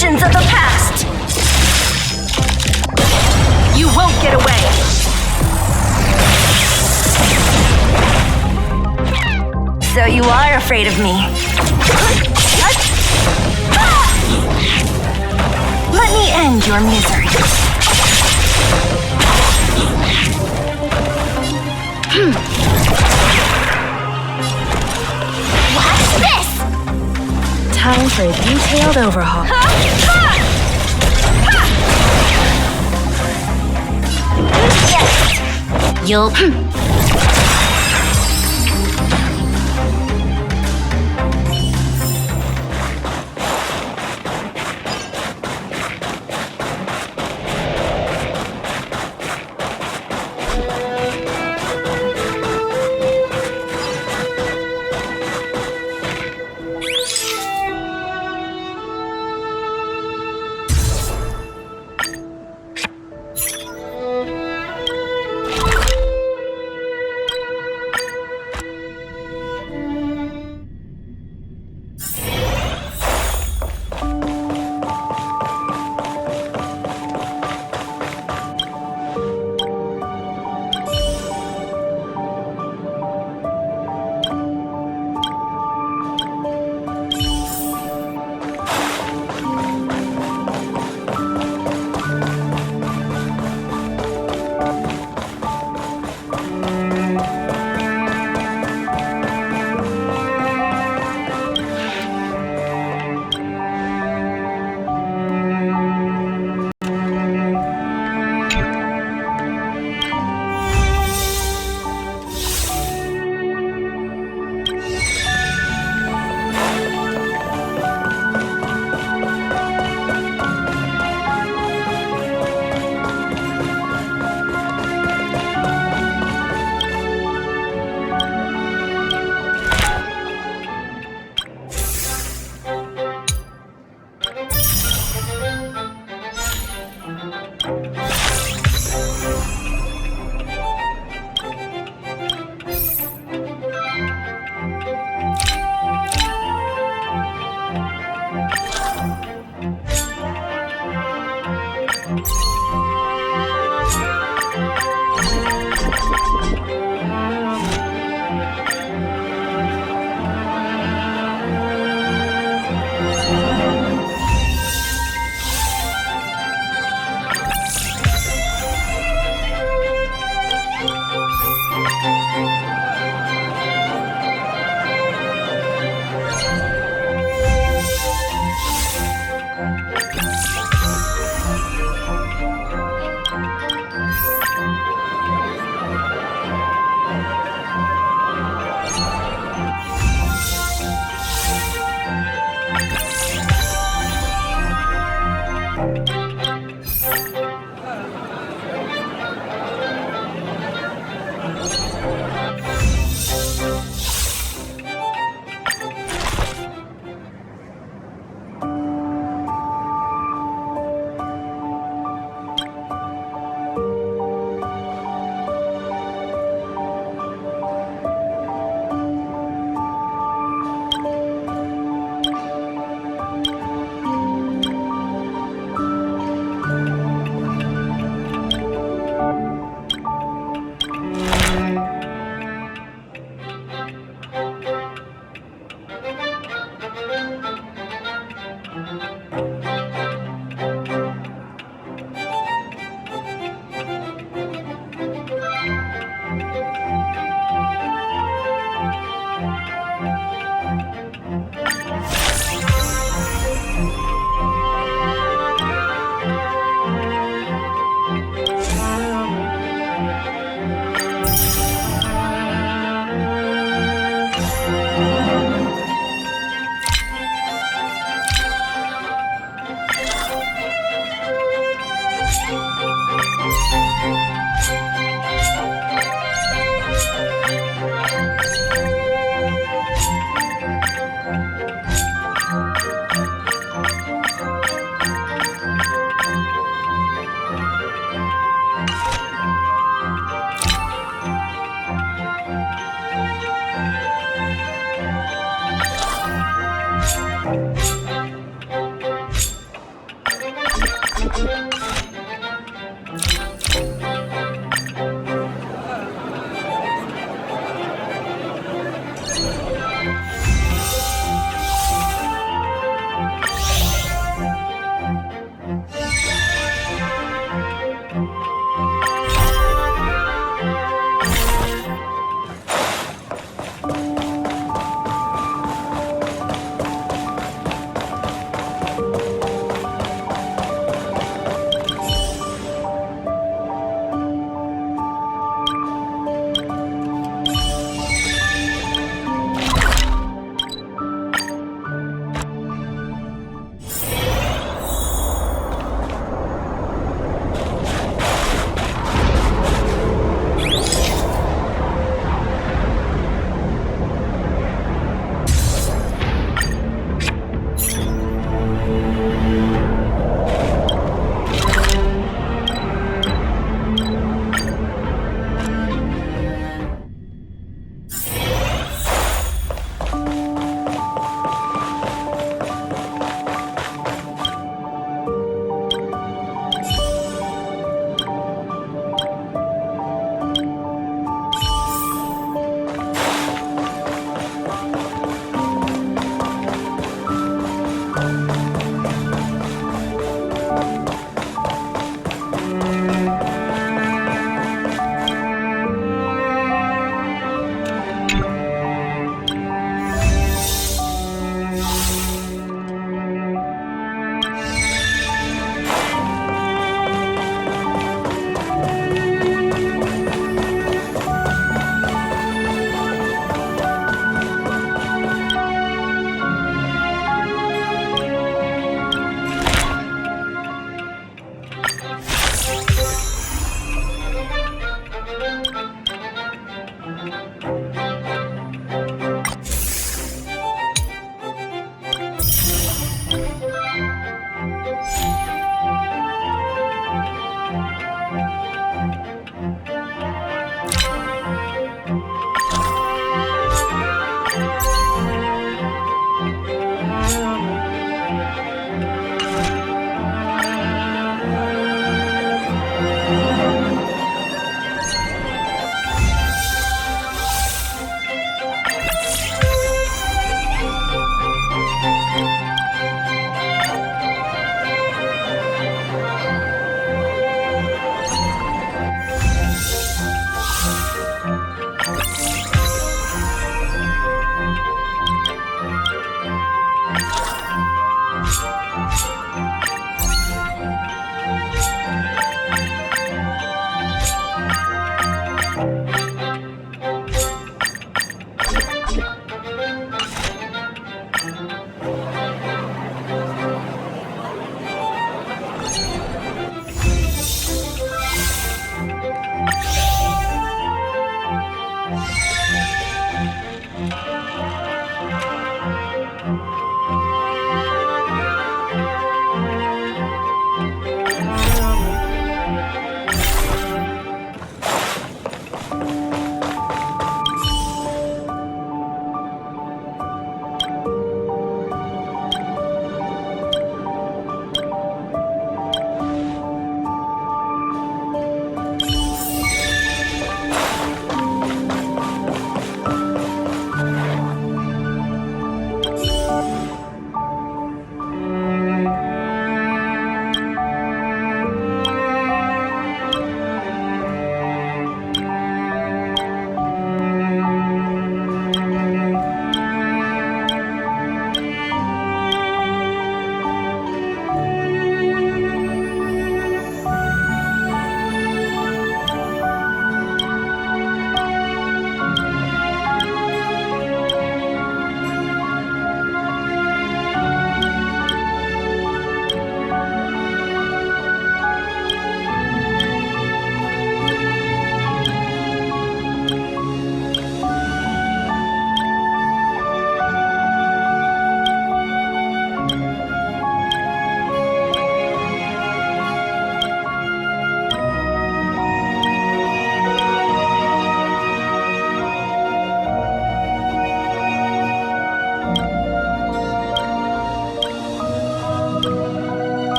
visions of the past! You won't get away! So you are afraid of me. Let me end your misery. What's this? Time for a detailed overhaul. You'll...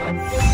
Everwinter.